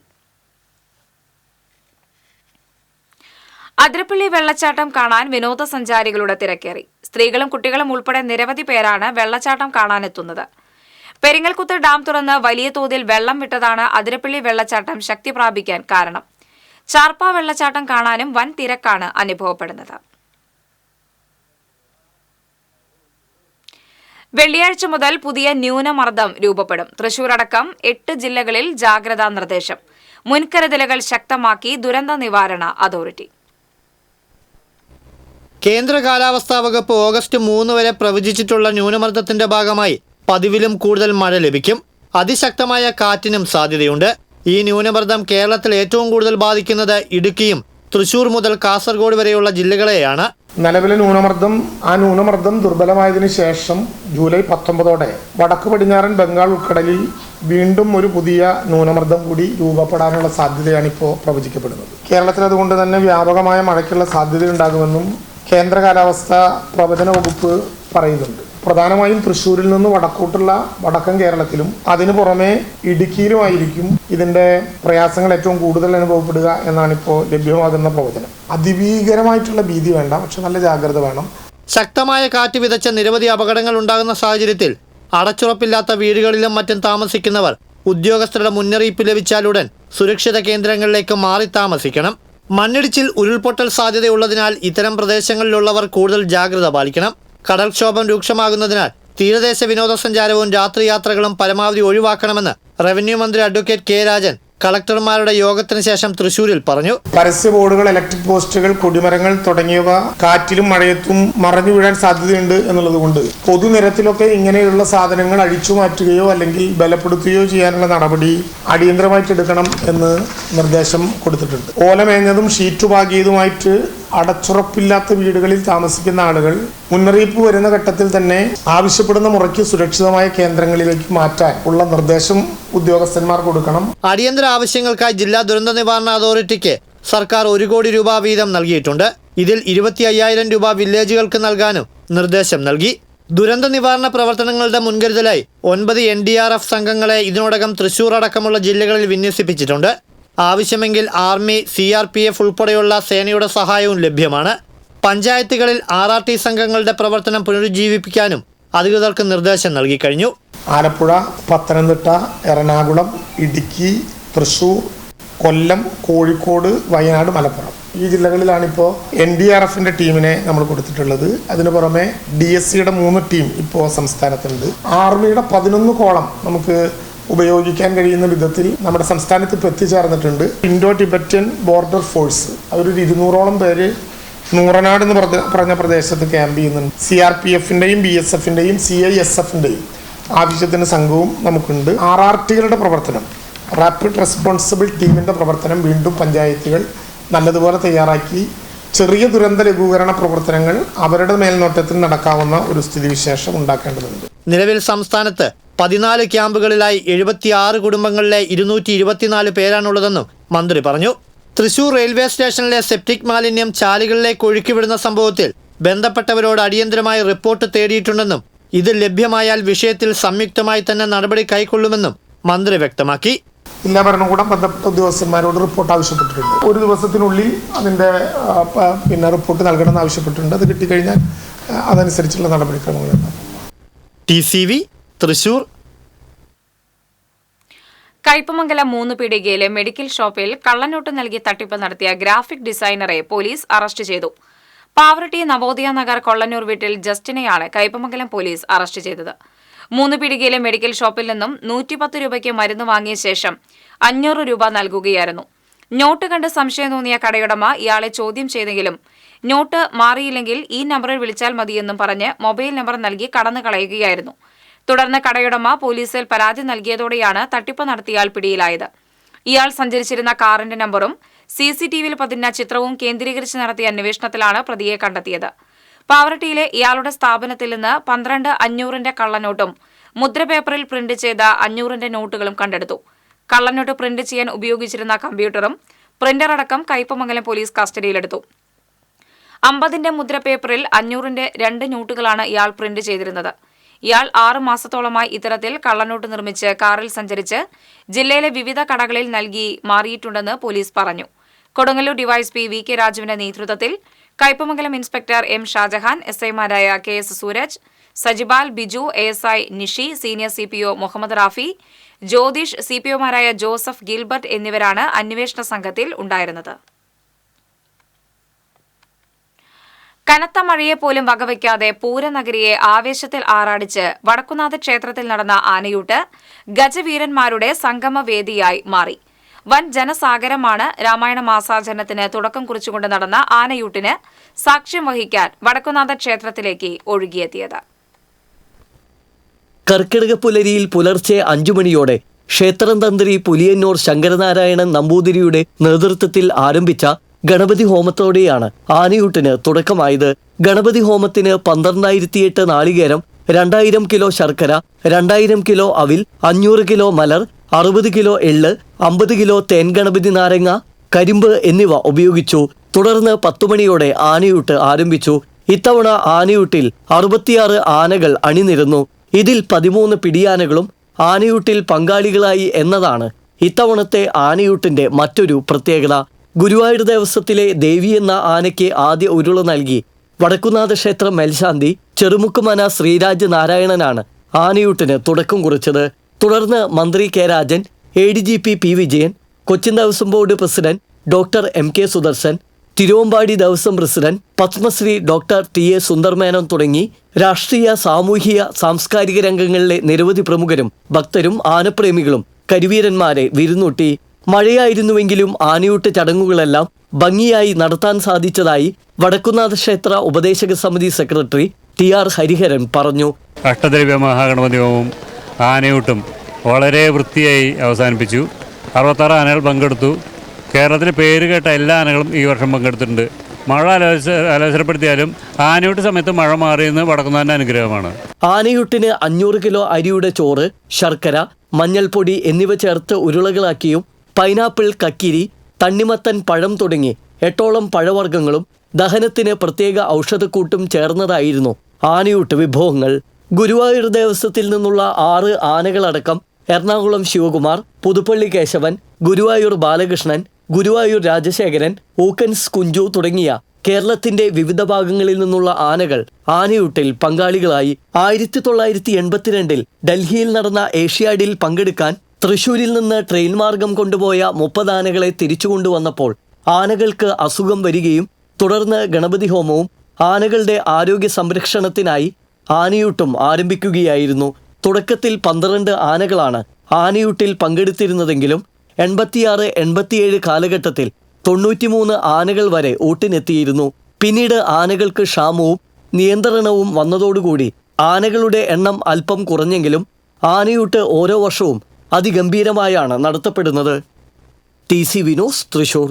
അതിരപ്പള്ളി വെള്ളച്ചാട്ടം കാണാൻ വിനോദസഞ്ചാരികളുടെ തിരക്കേറി. സ്ത്രീകളും കുട്ടികളും ഉൾപ്പെടെ നിരവധി പേരാണ് വെള്ളച്ചാട്ടം കാണാനെത്തുന്നത്. പെരിങ്ങൽകുത്ത് ഡാം തുറന്ന് വലിയ തോതിൽ വെള്ളം വിട്ടതാണ് അതിരപ്പള്ളി വെള്ളച്ചാട്ടം ശക്തി പ്രാപിക്കാൻ കാരണം. ചാർപ്പ വെള്ളച്ചാട്ടം കാണാനും വൻ തിരക്കാണ് അനുഭവപ്പെടുന്നത്. വെള്ളിയാഴ്ച മുതൽ പുതിയ ന്യൂനമർദ്ദം രൂപപ്പെടും. തൃശൂർ അടക്കം 8 ജില്ലകളിൽ ജാഗ്രതാ നിർദ്ദേശം. മുൻകരുതലുകൾ ശക്തമാക്കി ദുരന്ത നിവാരണ അതോറിറ്റി. കേന്ദ്ര കാലാവസ്ഥാ വകുപ്പ് ഓഗസ്റ്റ് 3 വരെ പ്രവചിച്ചിട്ടുള്ള ന്യൂനമർദ്ദത്തിന്റെ ഭാഗമായി പതിവിലും കൂടുതൽ മഴ ലഭിക്കും. അതിശക്തമായ കാറ്റിനും സാധ്യതയുണ്ട്. ഈ ന്യൂനമർദ്ദം കേരളത്തിൽ ഏറ്റവും കൂടുതൽ ബാധിക്കുന്നത് ഇടുക്കിയും തൃശൂർ മുതൽ കാസർഗോഡ് വരെയുള്ള ജില്ലകളെയാണ്. നിലവിലെ ന്യൂനമർദ്ദം ദുർബലമായതിനു ശേഷം ജൂലൈ 19 വടക്ക് പടിഞ്ഞാറൻ ബംഗാൾ ഉൾക്കടലിൽ വീണ്ടും ഒരു പുതിയ ന്യൂനമർദ്ദം കൂടി രൂപപ്പെടാനുള്ള സാധ്യതയാണ് ഇപ്പോൾ പ്രവചിക്കപ്പെടുന്നത്. കേരളത്തിൽ അതുകൊണ്ട് തന്നെ വ്യാപകമായ മഴയ്ക്കുള്ള സാധ്യതയുണ്ടാകുമെന്നും കേന്ദ്ര കാലാവസ്ഥാ പ്രവചന വകുപ്പ് പറയുന്നുണ്ട്. പ്രധാനമായും തൃശ്ശൂരിൽ നിന്ന് വടക്കോട്ടുള്ള വടക്കൻ കേരളത്തിലും അതിനു പുറമെ ഇടുക്കിയിലുമായിരിക്കും ഇതിൻ്റെ പ്രയാസങ്ങൾ ഏറ്റവും കൂടുതൽ അനുഭവപ്പെടുക എന്നാണ് ഇപ്പോൾ ലഭ്യമാകുന്ന പ്രവചനം. അതിഭീകരമായിട്ടുള്ള ഭീതി വേണ്ട, പക്ഷെ നല്ല ജാഗ്രത വേണം. ശക്തമായ കാറ്റ് വിതച്ച നിരവധി അപകടങ്ങൾ ഉണ്ടാകുന്ന സാഹചര്യത്തിൽ അടച്ചുറപ്പില്ലാത്ത വീടുകളിലും മറ്റും താമസിക്കുന്നവർ ഉദ്യോഗസ്ഥരുടെ മുന്നറിയിപ്പ് ലഭിച്ചാലുടൻ സുരക്ഷിത കേന്ദ്രങ്ങളിലേക്ക് മാറി താമസിക്കണം. മണ്ണിടിച്ചിൽ, ഉരുൾപൊട്ടൽ സാധ്യതയുള്ളതിനാൽ ഇത്തരം പ്രദേശങ്ങളിലുള്ളവർ കൂടുതൽ ജാഗ്രത പാലിക്കണം. കടൽക്ഷോഭം രൂക്ഷമാകുന്നതിനാൽ തീരദേശ വിനോദസഞ്ചാരവും രാത്രിയാത്രകളും പരമാവധി ഒഴിവാക്കണമെന്ന് റവന്യൂ മന്ത്രി അഡ്വക്കേറ്റ് കെ രാജൻ കളക്ടർമാരുടെ യോഗത്തിന് ശേഷം തൃശൂരിൽ പറഞ്ഞു. പരസ്യ ബോർഡുകൾ, ഇലക്ട്രിക് പോസ്റ്റുകൾ, കൊടിമരങ്ങൾ തുടങ്ങിയവ കാറ്റിലും മഴയത്തും മറഞ്ഞു വീഴാൻ സാധ്യതയുണ്ട് എന്നുള്ളത് കൊണ്ട് പൊതുനിരത്തിലൊക്കെ ഇങ്ങനെയുള്ള സാധനങ്ങൾ അഴിച്ചു മാറ്റുകയോ അല്ലെങ്കിൽ ബലപ്പെടുത്തുകയോ ചെയ്യാനുള്ള നടപടി അടിയന്തരമായിട്ട് എടുക്കണം എന്ന് നിർദ്ദേശം കൊടുത്തിട്ടുണ്ട്. ഓലമേഞ്ഞതും ഷീറ്റ് പാകിയതുമായിട്ട് അടച്ചുറപ്പില്ലാത്ത വീടുകളിൽ താമസിക്കുന്ന ആളുകൾ മുന്നറിയിപ്പ് വരുന്ന ഘട്ടത്തിൽ തന്നെ ആവശ്യപ്പെടുന്ന മുറയ്ക്ക് സുരക്ഷിതമായ കേന്ദ്രങ്ങളിലേക്ക് മാറ്റാൻ ഉള്ള നിർദ്ദേശം ഉദ്യോഗസ്ഥന്മാർ കൊടുക്കണം. അടിയന്തര ആവശ്യങ്ങൾക്കായി ജില്ലാ ദുരന്ത നിവാരണ അതോറിറ്റിക്ക് സർക്കാർ 1 കോടി രൂപ വീതം നൽകിയിട്ടുണ്ട്. ഇതിൽ 25,000 രൂപ വില്ലേജുകൾക്ക് നൽകാനും നിർദ്ദേശം നൽകി. ദുരന്ത നിവാരണ പ്രവർത്തനങ്ങളുടെ മുൻകരുതലായി 9 NDRF സംഘങ്ങളെ ഇതിനോടകം തൃശൂർ അടക്കമുള്ള ജില്ലകളിൽ വിന്യസിപ്പിച്ചിട്ടുണ്ട്. ആവശ്യമെങ്കിൽ ആർമി, CRPF ഉൾപ്പെടെയുള്ള സേനയുടെ സഹായവും ലഭ്യമാണ്. പഞ്ചായത്തുകളിൽ RRT സംഘങ്ങളുടെ പ്രവർത്തനം പുനരുജ്ജീവിപ്പിക്കാനും അധികൃതർക്ക് നിർദ്ദേശം നൽകിക്കഴിഞ്ഞു. ആലപ്പുഴ, പത്തനംതിട്ട, എറണാകുളം, ഇടുക്കി, തൃശൂർ, കൊല്ലം, കോഴിക്കോട്, വയനാട്, മലപ്പുറം ഈ ജില്ലകളിലാണിപ്പോൾ NDRFന്റെ ടീമിനെ നമ്മൾ കൊടുത്തിട്ടുള്ളത്. അതിനു പുറമെ DSCയുടെ 3 ടീം ഇപ്പോൾ സംസ്ഥാനത്തുണ്ട്. ആർമിയുടെ 11 കോളം നമുക്ക് ഉപയോഗിക്കാൻ കഴിയുന്ന വിധത്തിൽ നമ്മുടെ സംസ്ഥാനത്ത് ഇപ്പോൾ എത്തിച്ചേർന്നിട്ടുണ്ട്. ഇൻഡോ ടിബറ്റൻ ബോർഡർ ഫോഴ്സ് അവരൊരു 200ഓളം പേര് നൂറനാട് എന്ന് പറഞ്ഞ പ്രദേശത്ത് ക്യാമ്പ് ചെയ്യുന്നുണ്ട്. CRPFന്റെയും BSFന്റെയും CISFന്റെയും ആവശ്യത്തിന് സംഘവും നമുക്കുണ്ട്. RRTകളുടെ പ്രവർത്തനം, റാപ്പിഡ് റെസ്പോൺസിബിൾ ടീമിൻ്റെ പ്രവർത്തനം വീണ്ടും പഞ്ചായത്തുകൾ നല്ലതുപോലെ തയ്യാറാക്കി ചെറിയ ദുരന്ത ലഘൂകരണ പ്രവർത്തനങ്ങൾ അവരുടെ മേൽനോട്ടത്തിൽ നടക്കാവുന്ന ഒരു സ്ഥിതിവിശേഷം ഉണ്ടാക്കേണ്ടതുണ്ട്. നിലവിൽ സംസ്ഥാനത്ത് 14 ക്യാമ്പുകളിലായി 76 കുടുംബങ്ങളിലെ 224 പേരാണുള്ളതെന്നും മന്ത്രി പറഞ്ഞു. തൃശൂർ റെയിൽവേ സ്റ്റേഷനിലെ സെപ്റ്റിക് മാലിന്യം ചാലുകളിലേക്ക് ഒഴുക്കിവിടുന്ന സംഭവത്തിൽ ബന്ധപ്പെട്ടവരോട് അടിയന്തരമായി റിപ്പോർട്ട് തേടിയിട്ടുണ്ടെന്നും ഇത് ലഭ്യമായാൽ വിഷയത്തിൽ സംയുക്തമായി തന്നെ നടപടി കൈക്കൊള്ളുമെന്നും മന്ത്രി വ്യക്തമാക്കി. ജില്ലാ ഭരണകൂടം ബന്ധപ്പെട്ട ഉദ്യോഗസ്ഥന്മാരോട് റിപ്പോർട്ട് ആവശ്യപ്പെട്ടിട്ടുണ്ട്. ഒരു ദിവസത്തിനുള്ളിൽ അതിൻ്റെ റിപ്പോർട്ട് നൽകണമെന്ന് ആവശ്യപ്പെട്ടിട്ടുണ്ട്. അത് കിട്ടിക്കഴിഞ്ഞാൽ അതനുസരിച്ചുള്ള നടപടിക്രമങ്ങളുണ്ടാകും. TCV തൃശൂർ. കയ്പമംഗലം 3 പീടികയിലെ മെഡിക്കൽ ഷോപ്പിൽ കള്ളനോട്ട് നൽകി തട്ടിപ്പ് നടത്തിയ ഗ്രാഫിക് ഡിസൈനറെ പോലീസ് അറസ്റ്റ് ചെയ്തു. പാവറട്ടി നവോദയ നഗർ കൊള്ളന്നൂർ വീട്ടിൽ ജസ്റ്റിനെയാണ് കയ്പമംഗലം പോലീസ് അറസ്റ്റ് ചെയ്തത്. 3 പീടികയിലെ മെഡിക്കൽ ഷോപ്പിൽ നിന്നും 110 രൂപയ്ക്ക് മരുന്ന് വാങ്ങിയ ശേഷം 500 രൂപ നൽകുകയായിരുന്നു. നോട്ട് കണ്ട് സംശയം തോന്നിയ കടയുടമ ഇയാളെ ചോദ്യം ചെയ്തെങ്കിലും നോട്ട് മാറിയില്ലെങ്കിൽ ഈ നമ്പറിൽ വിളിച്ചാൽ മതിയെന്നും പറഞ്ഞ് മൊബൈൽ നമ്പർ നൽകി കടന്നു കളയുകയായിരുന്നു. തുടർന്ന് കടയുടമ പോലീസിൽ പരാതി നൽകിയതോടെയാണ് തട്ടിപ്പ് നടത്തിയയാൾ പിടിയിലായത്. ഇയാൾ സഞ്ചരിച്ചിരുന്ന കാറിന്റെ നമ്പറും CCTVയിൽ പതിഞ്ഞ ചിത്രവും കേന്ദ്രീകരിച്ച് നടത്തിയ അന്വേഷണത്തിലാണ് പ്രതിയെ കണ്ടെത്തിയത്. പാവറട്ടിയിലെ ഇയാളുടെ സ്ഥാപനത്തിൽ നിന്ന് 12,500 കള്ളനോട്ടും മുദ്രപേപ്പറിൽ പ്രിന്റ് ചെയ്ത 500 നോട്ടുകളും കണ്ടെടുത്തു. കള്ളനോട്ട് പ്രിന്റ് ചെയ്യാൻ ഉപയോഗിച്ചിരുന്ന കമ്പ്യൂട്ടറും പ്രിന്ററടക്കം കയ്പമംഗലം പോലീസ് കസ്റ്റഡിയിലെടുത്തു. 50 മുദ്രപേപ്പറിൽ 500 2 നോട്ടുകളാണ് ഇയാൾ പ്രിന്റ് ചെയ്തിരുന്നത്. ഇയാൾ 6 മാസത്തോളമായി ഇത്തരത്തിൽ കള്ളനോട്ട് നിർമ്മിച്ച് കാറിൽ സഞ്ചരിച്ച് ജില്ലയിലെ വിവിധ കടകളിൽ നൽകി മാറിയിട്ടുണ്ടെന്ന് പോലീസ് പറഞ്ഞു. കൊടുങ്ങല്ലൂർ ഡിവൈഎസ്പി VK രാജുവിന്റെ നേതൃത്വത്തിൽ കയ്പമംഗലം ഇൻസ്പെക്ടർ M ഷാജഹാൻ, SIമാരായ KS Sooraj, Sajibal, Biju, ASI Nishi, senior CPO Muhammad Rafi, Jyothish, CPOമാരായ ജോസഫ്, ഗിൽബർട്ട് എന്നിവരാണ് അന്വേഷണ സംഘത്തിൽ ഉണ്ടായിരുന്നത്. കനത്ത മഴയെ പോലും വകവയ്ക്കാതെ പൂരനഗരിയെ ആവേശത്തിൽ ആറാടിച്ച് വടക്കുന്നാഥ ക്ഷേത്രത്തിൽ നടന്ന ആനയൂട്ട് ഗജവീരന്മാരുടെ സംഗമവേദിയായി മാറി. വൻ ജനസാഗരമാണ് രാമായണ മാസാചരണത്തിന് തുടക്കം കുറിച്ചുകൊണ്ട് നടന്ന ആനയൂട്ടിന് സാക്ഷ്യം വഹിക്കാൻ വടക്കുന്നാഥ ക്ഷേത്രത്തിലേക്ക് ഒഴുകിയെത്തിയത്. കർക്കിടക പുലരിയിൽ പുലർച്ചെ 5 മണിയോടെ ക്ഷേത്രം തന്ത്രി പുലിയന്നൂർ ശങ്കരനാരായണൻ നമ്പൂതിരിയുടെ നേതൃത്വത്തിൽ ആരംഭിച്ച ഗണപതി ഹോമത്തോടെയാണ് ആനയൂട്ടിന് തുടക്കമായത്. ഗണപതി ഹോമത്തിന് 12,008 നാളികേരം, 2000 കിലോ ശർക്കര, 2000 കിലോ അവിൽ, 500 കിലോ മലർ, 60 കിലോ എള്ള്, 50 കിലോ തേൻ ഗണപതി നാരങ്ങ, കരിമ്പ് എന്നിവ ഉപയോഗിച്ചു. തുടർന്ന് 10 മണിയോടെ ആനയൂട്ട് ആരംഭിച്ചു. ഇത്തവണ ആനയൂട്ടിൽ 66 ആനകൾ അണിനിരന്നു. ഇതിൽ 13 പിടിയാനകളും ആനയൂട്ടിൽ പങ്കാളികളായി എന്നതാണ് ഇത്തവണത്തെ ആനയൂട്ടിന്റെ മറ്റൊരു പ്രത്യേകത. ഗുരുവായൂർ ദേവസ്വത്തിലെ ദേവി എന്ന ആനയ്ക്ക് ആദ്യ ഉരുള നൽകി വടക്കുന്നാഥ ക്ഷേത്രം മേൽശാന്തി ചെറുമുക്കുമന ശ്രീരാജ് നാരായണനാണ് ആനയൂട്ടിന് തുടക്കം കുറിച്ചത്. തുടർന്ന് മന്ത്രി K Rajan, ADGP P Vijayan, Cochin Devaswom board president doctor MK Sudarshan, Thiruvambady Devaswom president Padma Shri doctor TA Sundar Menon തുടങ്ങി രാഷ്ട്രീയ, സാമൂഹിക, സാംസ്കാരിക രംഗങ്ങളിലെ നിരവധി പ്രമുഖരും ഭക്തരും ആനപ്രേമികളും കരിവീരന്മാരെ വിരുന്നൂട്ടി. മഴയായിരുന്നുവെങ്കിലും ആനയൂട്ട് ചടങ്ങുകളെല്ലാം ഭംഗിയായി നടത്താൻ സാധിച്ചതായി വടക്കുന്നാഥ ക്ഷേത്ര ഉപദേശക സമിതി സെക്രട്ടറി TR ഹരിഹരൻ പറഞ്ഞു. അഷ്ടദ്രവ്യ മഹാഗണപതി ഹോമവും ആനയൂട്ടും വളരെ വൃത്തിയായി അവസാനിപ്പിച്ചു. 66 ആനകൾ പങ്കെടുത്തു. കേരളത്തിലെ പേര് കേട്ട എല്ലാ ആനകളും ഈ വർഷം പങ്കെടുത്തിട്ടുണ്ട്. മഴ അലോസരപ്പെടുത്തിയാലും ആനയൂട്ട് സമയത്ത് മഴ മാറിയെന്ന് വടക്കുന്നാഥൻ്റെ അനുഗ്രഹമാണ്. ആനയൂട്ടിന് 500 കിലോ അരിയുടെ ചോറ്, ശർക്കര, മഞ്ഞൾപ്പൊടി എന്നിവ ചേർത്ത് ഉരുളകളാക്കിയും പൈനാപ്പിൾ, കക്കിരി, തണ്ണിമത്തൻ, പഴം തുടങ്ങി 8ഓളം പഴവർഗ്ഗങ്ങളും ദഹനത്തിന് പ്രത്യേക ഔഷധക്കൂട്ടും ചേർന്നതായിരുന്നു ആനയൂട്ട് വിഭവങ്ങൾ. ഗുരുവായൂർ ദേവസ്വത്തിൽ നിന്നുള്ള 6 ആനകളടക്കം എറണാകുളം ശിവകുമാർ, പുതുപ്പള്ളി കേശവൻ, ഗുരുവായൂർ ബാലകൃഷ്ണൻ, ഗുരുവായൂർ രാജശേഖരൻ, ഊക്കൻസ് കുഞ്ചു തുടങ്ങിയ കേരളത്തിന്റെ വിവിധ ഭാഗങ്ങളിൽ നിന്നുള്ള ആനകൾ ആനയൂട്ടിൽ പങ്കാളികളായി. 1982 ഡൽഹിയിൽ നടന്ന ഏഷ്യാഡിൽ പങ്കെടുക്കാൻ തൃശൂരിൽ നിന്ന് ട്രെയിൻ മാർഗം കൊണ്ടുപോയ 30 ആനകളെ തിരിച്ചുകൊണ്ടുവന്നപ്പോൾ ആനകൾക്ക് അസുഖം വരികയും തുടർന്ന് ഗണപതി ഹോമവും ആനകളുടെ ആരോഗ്യ സംരക്ഷണത്തിനായി ആനയൂട്ടും ആരംഭിക്കുകയായിരുന്നു. തുടക്കത്തിൽ 12 ആനകളാണ് ആനയൂട്ടിൽ പങ്കെടുത്തിരുന്നതെങ്കിലും 86-87 കാലഘട്ടത്തിൽ 93 ആനകൾ വരെ ഊട്ടിനെത്തിയിരുന്നു. പിന്നീട് ആനകൾക്ക് ക്ഷാമവും നിയന്ത്രണവും വന്നതോടുകൂടി ആനകളുടെ എണ്ണം അല്പം കുറഞ്ഞെങ്കിലും ആനയൂട്ട് ഓരോ വർഷവും അതിഗംഭീരമായാണ് നടത്തപ്പെടുന്നത്. TCV news, Thrissur.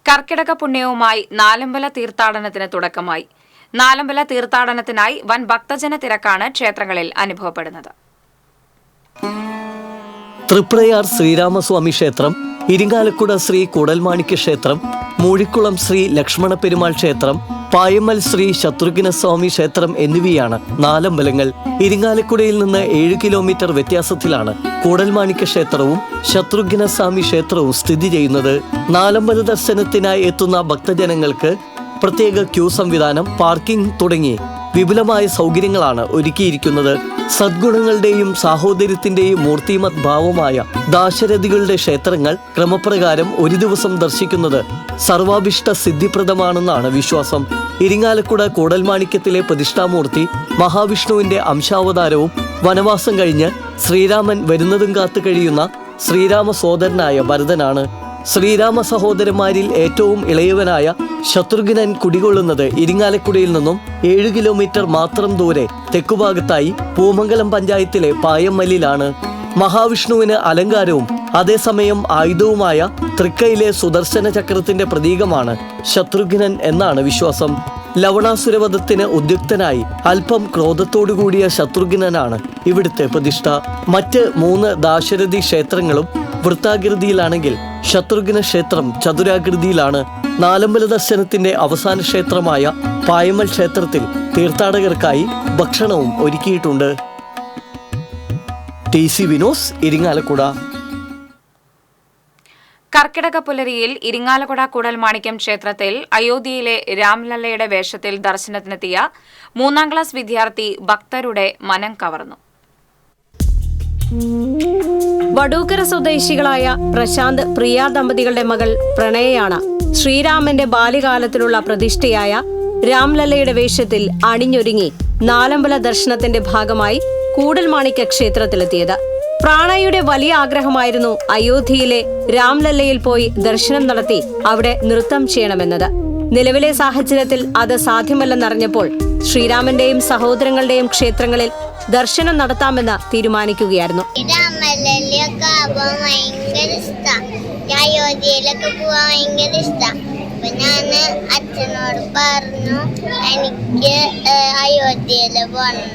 കർക്കിടക പുണ്യവുമായി നാലമ്പല തീർത്ഥാടനത്തിന് തുടക്കമായി. നാലമ്പല തീർത്ഥാടനത്തിനായി വൻ ഭക്തജന തിരക്കാണ് ക്ഷേത്രങ്ങളിൽ അനുഭവപ്പെടുന്നത്. തൃപ്രയാർ ശ്രീരാമസ്വാമി ക്ഷേത്രം ഇരിങ്ങാലക്കുട ശ്രീ കൂടൽമാണിക്യ ക്ഷേത്രം, മൂഴിക്കുളം ശ്രീ ലക്ഷ്മണ പെരുമാൾ ക്ഷേത്രം, പായമ്മൽ ശ്രീ ശത്രുഘ്നസ്വാമി ക്ഷേത്രം എന്നിവയാണ് നാലമ്പലങ്ങൾ. ഇരിങ്ങാലക്കുടയിൽ നിന്ന് 7 കിലോമീറ്റർ വ്യത്യാസത്തിലാണ് കൂടൽമാണിക്യ ക്ഷേത്രവും ശത്രുഘ്നസ്വാമി ക്ഷേത്രവും സ്ഥിതി ചെയ്യുന്നത്. നാലമ്പല ദർശനത്തിനായി എത്തുന്ന ഭക്തജനങ്ങൾക്ക് പ്രത്യേക ക്യൂ സംവിധാനം, പാർക്കിംഗ് തുടങ്ങി വിപുലമായ സൗകര്യങ്ങളാണ് ഒരുക്കിയിരിക്കുന്നത്. സദ്ഗുണങ്ങളുടെയും സാഹോദര്യത്തിന്റെയും മൂർത്തിമത് ഭാവമായ ദാശരഥികളുടെ ക്ഷേത്രങ്ങൾ ക്രമപ്രകാരം ഒരു ദിവസം ദർശിക്കുന്നത് സർവാഭിഷ്ട സിദ്ധിപ്രദമാണെന്നാണ് വിശ്വാസം. ഇരിങ്ങാലക്കുട കൂടൽമാണിക്യത്തിലെ പ്രതിഷ്ഠാമൂർത്തി മഹാവിഷ്ണുവിന്റെ അംശാവതാരവും വനവാസം കഴിഞ്ഞ് ശ്രീരാമൻ വരുന്നതും കാത്തു കഴിയുന്ന ശ്രീരാമ സോദരനായ ഭരതനാണ്. ശ്രീരാമ സഹോദരന്മാരിൽ ഏറ്റവും ഇളയവനായ ശത്രുഘ്നൻ കുടികൊള്ളുന്നത് ഇരിങ്ങാലക്കുടയിൽ നിന്നും 7 കിലോമീറ്റർ മാത്രം ദൂരെ തെക്കുഭാഗത്തായി പൂമംഗലം പഞ്ചായത്തിലെ പായമ്മലിലാണ്. മഹാവിഷ്ണുവിന് അലങ്കാരവും അതേസമയം ആയുധവുമായ തൃക്കൈയിലെ സുദർശന ചക്രത്തിന്റെ പ്രതീകമാണ് ശത്രുഘ്നൻ എന്നാണ് വിശ്വാസം. ലവണാസുരവധത്തിന് ഉദ്യുക്തനായി അല്പം ക്രോധത്തോടുകൂടിയ ശത്രുഘ്നനാണ് ഇവിടുത്തെ പ്രതിഷ്ഠ. മറ്റ് 3 ദാശരഥി ക്ഷേത്രങ്ങളും വൃത്താകൃതിയിലാണെങ്കിൽ ശത്രുഘ്ന ക്ഷേത്രം ചതുരാകൃതിയിലാണ്. നാലമ്പല ദർശനത്തിന്റെ അവസാന ക്ഷേത്രമായ പായമ്മൽ ക്ഷേത്രത്തിൽ തീർത്ഥാടകർക്കായി ഭക്ഷണവും ഒരുക്കിയിട്ടുണ്ട്. TCV news, Irinjalakuda. കർക്കിടക പുലരിയിൽ ഇരിങ്ങാലക്കുട കൂടൽമാണിക്യം ക്ഷേത്രത്തിൽ അയോധ്യയിലെ രാംലല്ലയുടെ വേഷത്തിൽ ദർശനത്തിനെത്തിയ 3ാം ക്ലാസ് വിദ്യാർത്ഥി ഭക്തരുടെ മനം കവർന്നു. വടൂക്കര സ്വദേശികളായ പ്രശാന്ത്, പ്രിയ ദമ്പതികളുടെ മകൾ പ്രണയയാണ് ശ്രീരാമന്റെ ബാല്യകാലത്തിലുള്ള പ്രതിഷ്ഠയായ രാംലല്ലയുടെ വേഷത്തിൽ അണിഞ്ഞൊരുങ്ങി നാലമ്പല ദർശനത്തിന്റെ ഭാഗമായി കൂടൽമാണിക്യ ക്ഷേത്രത്തിലെത്തിയത്. പ്രാണയുടെ വലിയ ആഗ്രഹമായിരുന്നു അയോധ്യയിലെ രാംലല്ലയിൽ പോയി ദർശനം നടത്തി അവിടെ നൃത്തം ചെയ്യണമെന്നത്. നിലവിലെ സാഹചര്യത്തിൽ അത് സാധ്യമല്ലെന്നറിഞ്ഞപ്പോൾ ശ്രീരാമന്റെയും സഹോദരങ്ങളുടെയും ക്ഷേത്രങ്ങളിൽ ദർശനം നടത്താമെന്ന് തീരുമാനിക്കുകയായിരുന്നു. അയോധ്യയിലൊക്കെ പോവാൻ ഭയങ്കര ഇഷ്ടമാണ്. അപ്പൊ ഞാന് അച്ഛനോട് പറഞ്ഞു എനിക്ക് അയോധ്യയില് പോകണം.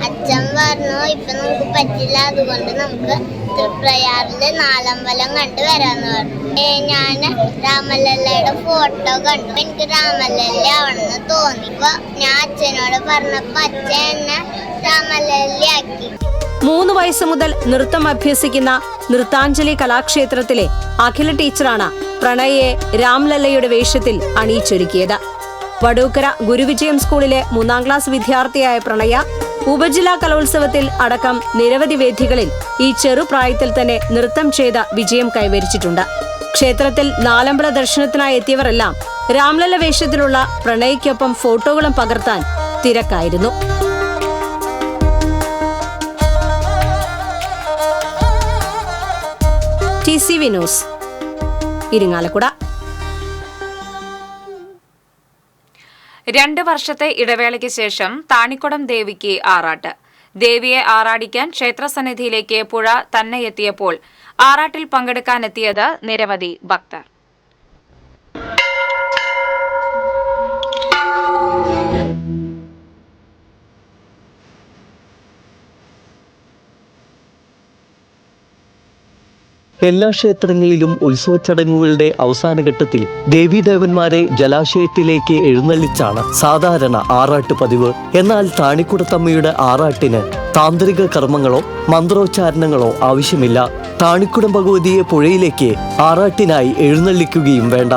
അച്ഛൻ പറഞ്ഞു ഇപ്പൊ നമുക്ക് പറ്റില്ല, അതുകൊണ്ട് നമുക്ക് തൃപ്രയാറില് നാലമ്പലം കണ്ടു വരാന്ന് പറഞ്ഞു. ഞാന് രാമലല്ലയുടെ ഫോട്ടോ കണ്ടു. എനിക്ക് രാമലല്ല ആവണമെന്ന് തോന്നി. അപ്പൊ ഞാൻ അച്ഛനോട് പറഞ്ഞപ്പോ അച്ഛൻ എന്നെ രാമലല്ലയാക്കി. 3 വയസ്സ് മുതൽ നൃത്തം അഭ്യസിക്കുന്ന നൃത്താഞ്ജലി കലാക്ഷേത്രത്തിലെ അഖില ടീച്ചറാണ് പ്രണയെ രാംലല്ലയുടെ വേഷത്തിൽ അണിയിച്ചൊരുക്കിയത്. വടൂക്കര ഗുരുവിജയം സ്കൂളിലെ 3ാം ക്ലാസ് വിദ്യാർത്ഥിയായ പ്രണയ ഉപജില്ലാ കലോത്സവത്തിൽ അടക്കം നിരവധി വേദികളിൽ ഈ ചെറുപ്രായത്തിൽ തന്നെ നൃത്തം ചെയ്ത വിജയം കൈവരിച്ചിട്ടുണ്ട്. ക്ഷേത്രത്തിൽ നാലമ്പല ദർശനത്തിനായി എത്തിയവരെല്ലാം രാംലല്ല വേഷത്തിലുള്ള പ്രണയ്ക്കൊപ്പം ഫോട്ടോകളും പകർത്താൻ തിരക്കായിരുന്നു. TCV news, Irinjalakuda. 2 വർഷത്തെ ഇടവേളയ്ക്ക് ശേഷം താണിക്കുടം ദേവിക്ക് ആറാട്ട്. ദേവിയെ ആറാടിക്കാൻ ക്ഷേത്രസന്നിധിയിലേക്ക് പുഴ തന്നെ എത്തിയപ്പോൾ ആറാട്ടിൽ പങ്കെടുക്കാനെത്തിയത് നിരവധി ഭക്തർ. എല്ലാ ക്ഷേത്രങ്ങളിലും ഉത്സവ ചടങ്ങുകളുടെ അവസാന ഘട്ടത്തിൽ ദേവീദേവന്മാരെ ജലാശയത്തിലേക്ക് എഴുന്നള്ളിച്ചാണ് സാധാരണ ആറാട്ട് പതിവ്. എന്നാൽ താണിക്കുടത്തമ്മയുടെ ആറാട്ടിന് താന്ത്രിക കർമ്മങ്ങളോ മന്ത്രോച്ചാരണങ്ങളോ ആവശ്യമില്ല. താണിക്കുടം ഭഗവതിയെ പുഴയിലേക്ക് ആറാട്ടിനായി എഴുന്നള്ളിക്കുകയും വേണ്ട.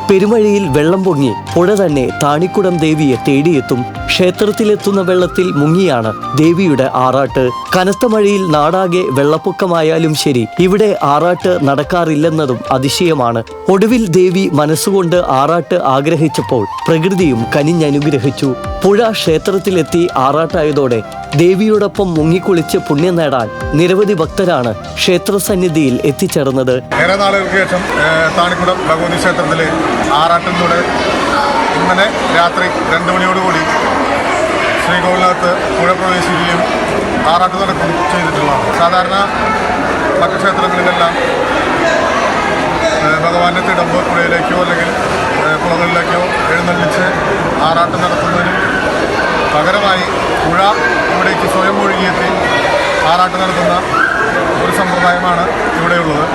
പെരുമഴയിൽ വെള്ളം പൊങ്ങി പുഴ തന്നെ താണിക്കുടം ദേവിയെ തേടിയെത്തും. ക്ഷേത്രത്തിലെത്തുന്ന വെള്ളത്തിൽ മുങ്ങിയാണ് ദേവിയുടെ ആറാട്ട്. കനത്ത മഴയിൽ നാടാകെ വെള്ളപ്പൊക്കമായാലും ശരി, ഇവിടെ ആറാട്ട് നടക്കാറില്ലെന്നതും അതിശയമാണ്. ഒടുവിൽ ദേവി മനസ്സുകൊണ്ട് ആറാട്ട് ആഗ്രഹിച്ചപ്പോൾ പ്രകൃതിയും കനിഞ്ഞനുഗ്രഹിച്ചു. പുഴ ക്ഷേത്രത്തിലെത്തി ആറാട്ടായതോടെ ദേവിയോടൊപ്പം മുങ്ങിക്കുളിച്ച് പുണ്യം നേടാൻ നിരവധി ഭക്തരാണ് ക്ഷേത്രസന്നിധിയിൽ എത്തിച്ചേർന്നത്. ഏറെ നാളുകൾക്ക് ശേഷം താണിക്കുടം ഭഗവതി ക്ഷേത്രത്തിൽ ആറാട്ടിലൂടെ ഇന്നലെ രാത്രി 2 മണിയോടുകൂടി ശ്രീകോവിലിനകത്ത് പുഴ പ്രവേശിക്കുകയും ആറാട്ട് നടക്കുകയും ചെയ്തിട്ടുള്ളതാണ്. സാധാരണ മറ്റു ക്ഷേത്രങ്ങളിലെല്ലാം ഭഗവാന്റെ തിടമ്പ് പുഴയിലേക്കോ അല്ലെങ്കിൽ കുളങ്ങളിലേക്കോ എഴുന്നള്ളിച്ച് ആറാട്ട് നടത്തുന്നതിനും പകരമായി പുഴ ഇവിടേക്ക് സ്വയം ഒഴുകിയെത്തി ആറാട്ട് നടത്തുന്ന ഒരു സമ്പ്രദായമാണ് ഇവിടെയുള്ളത്.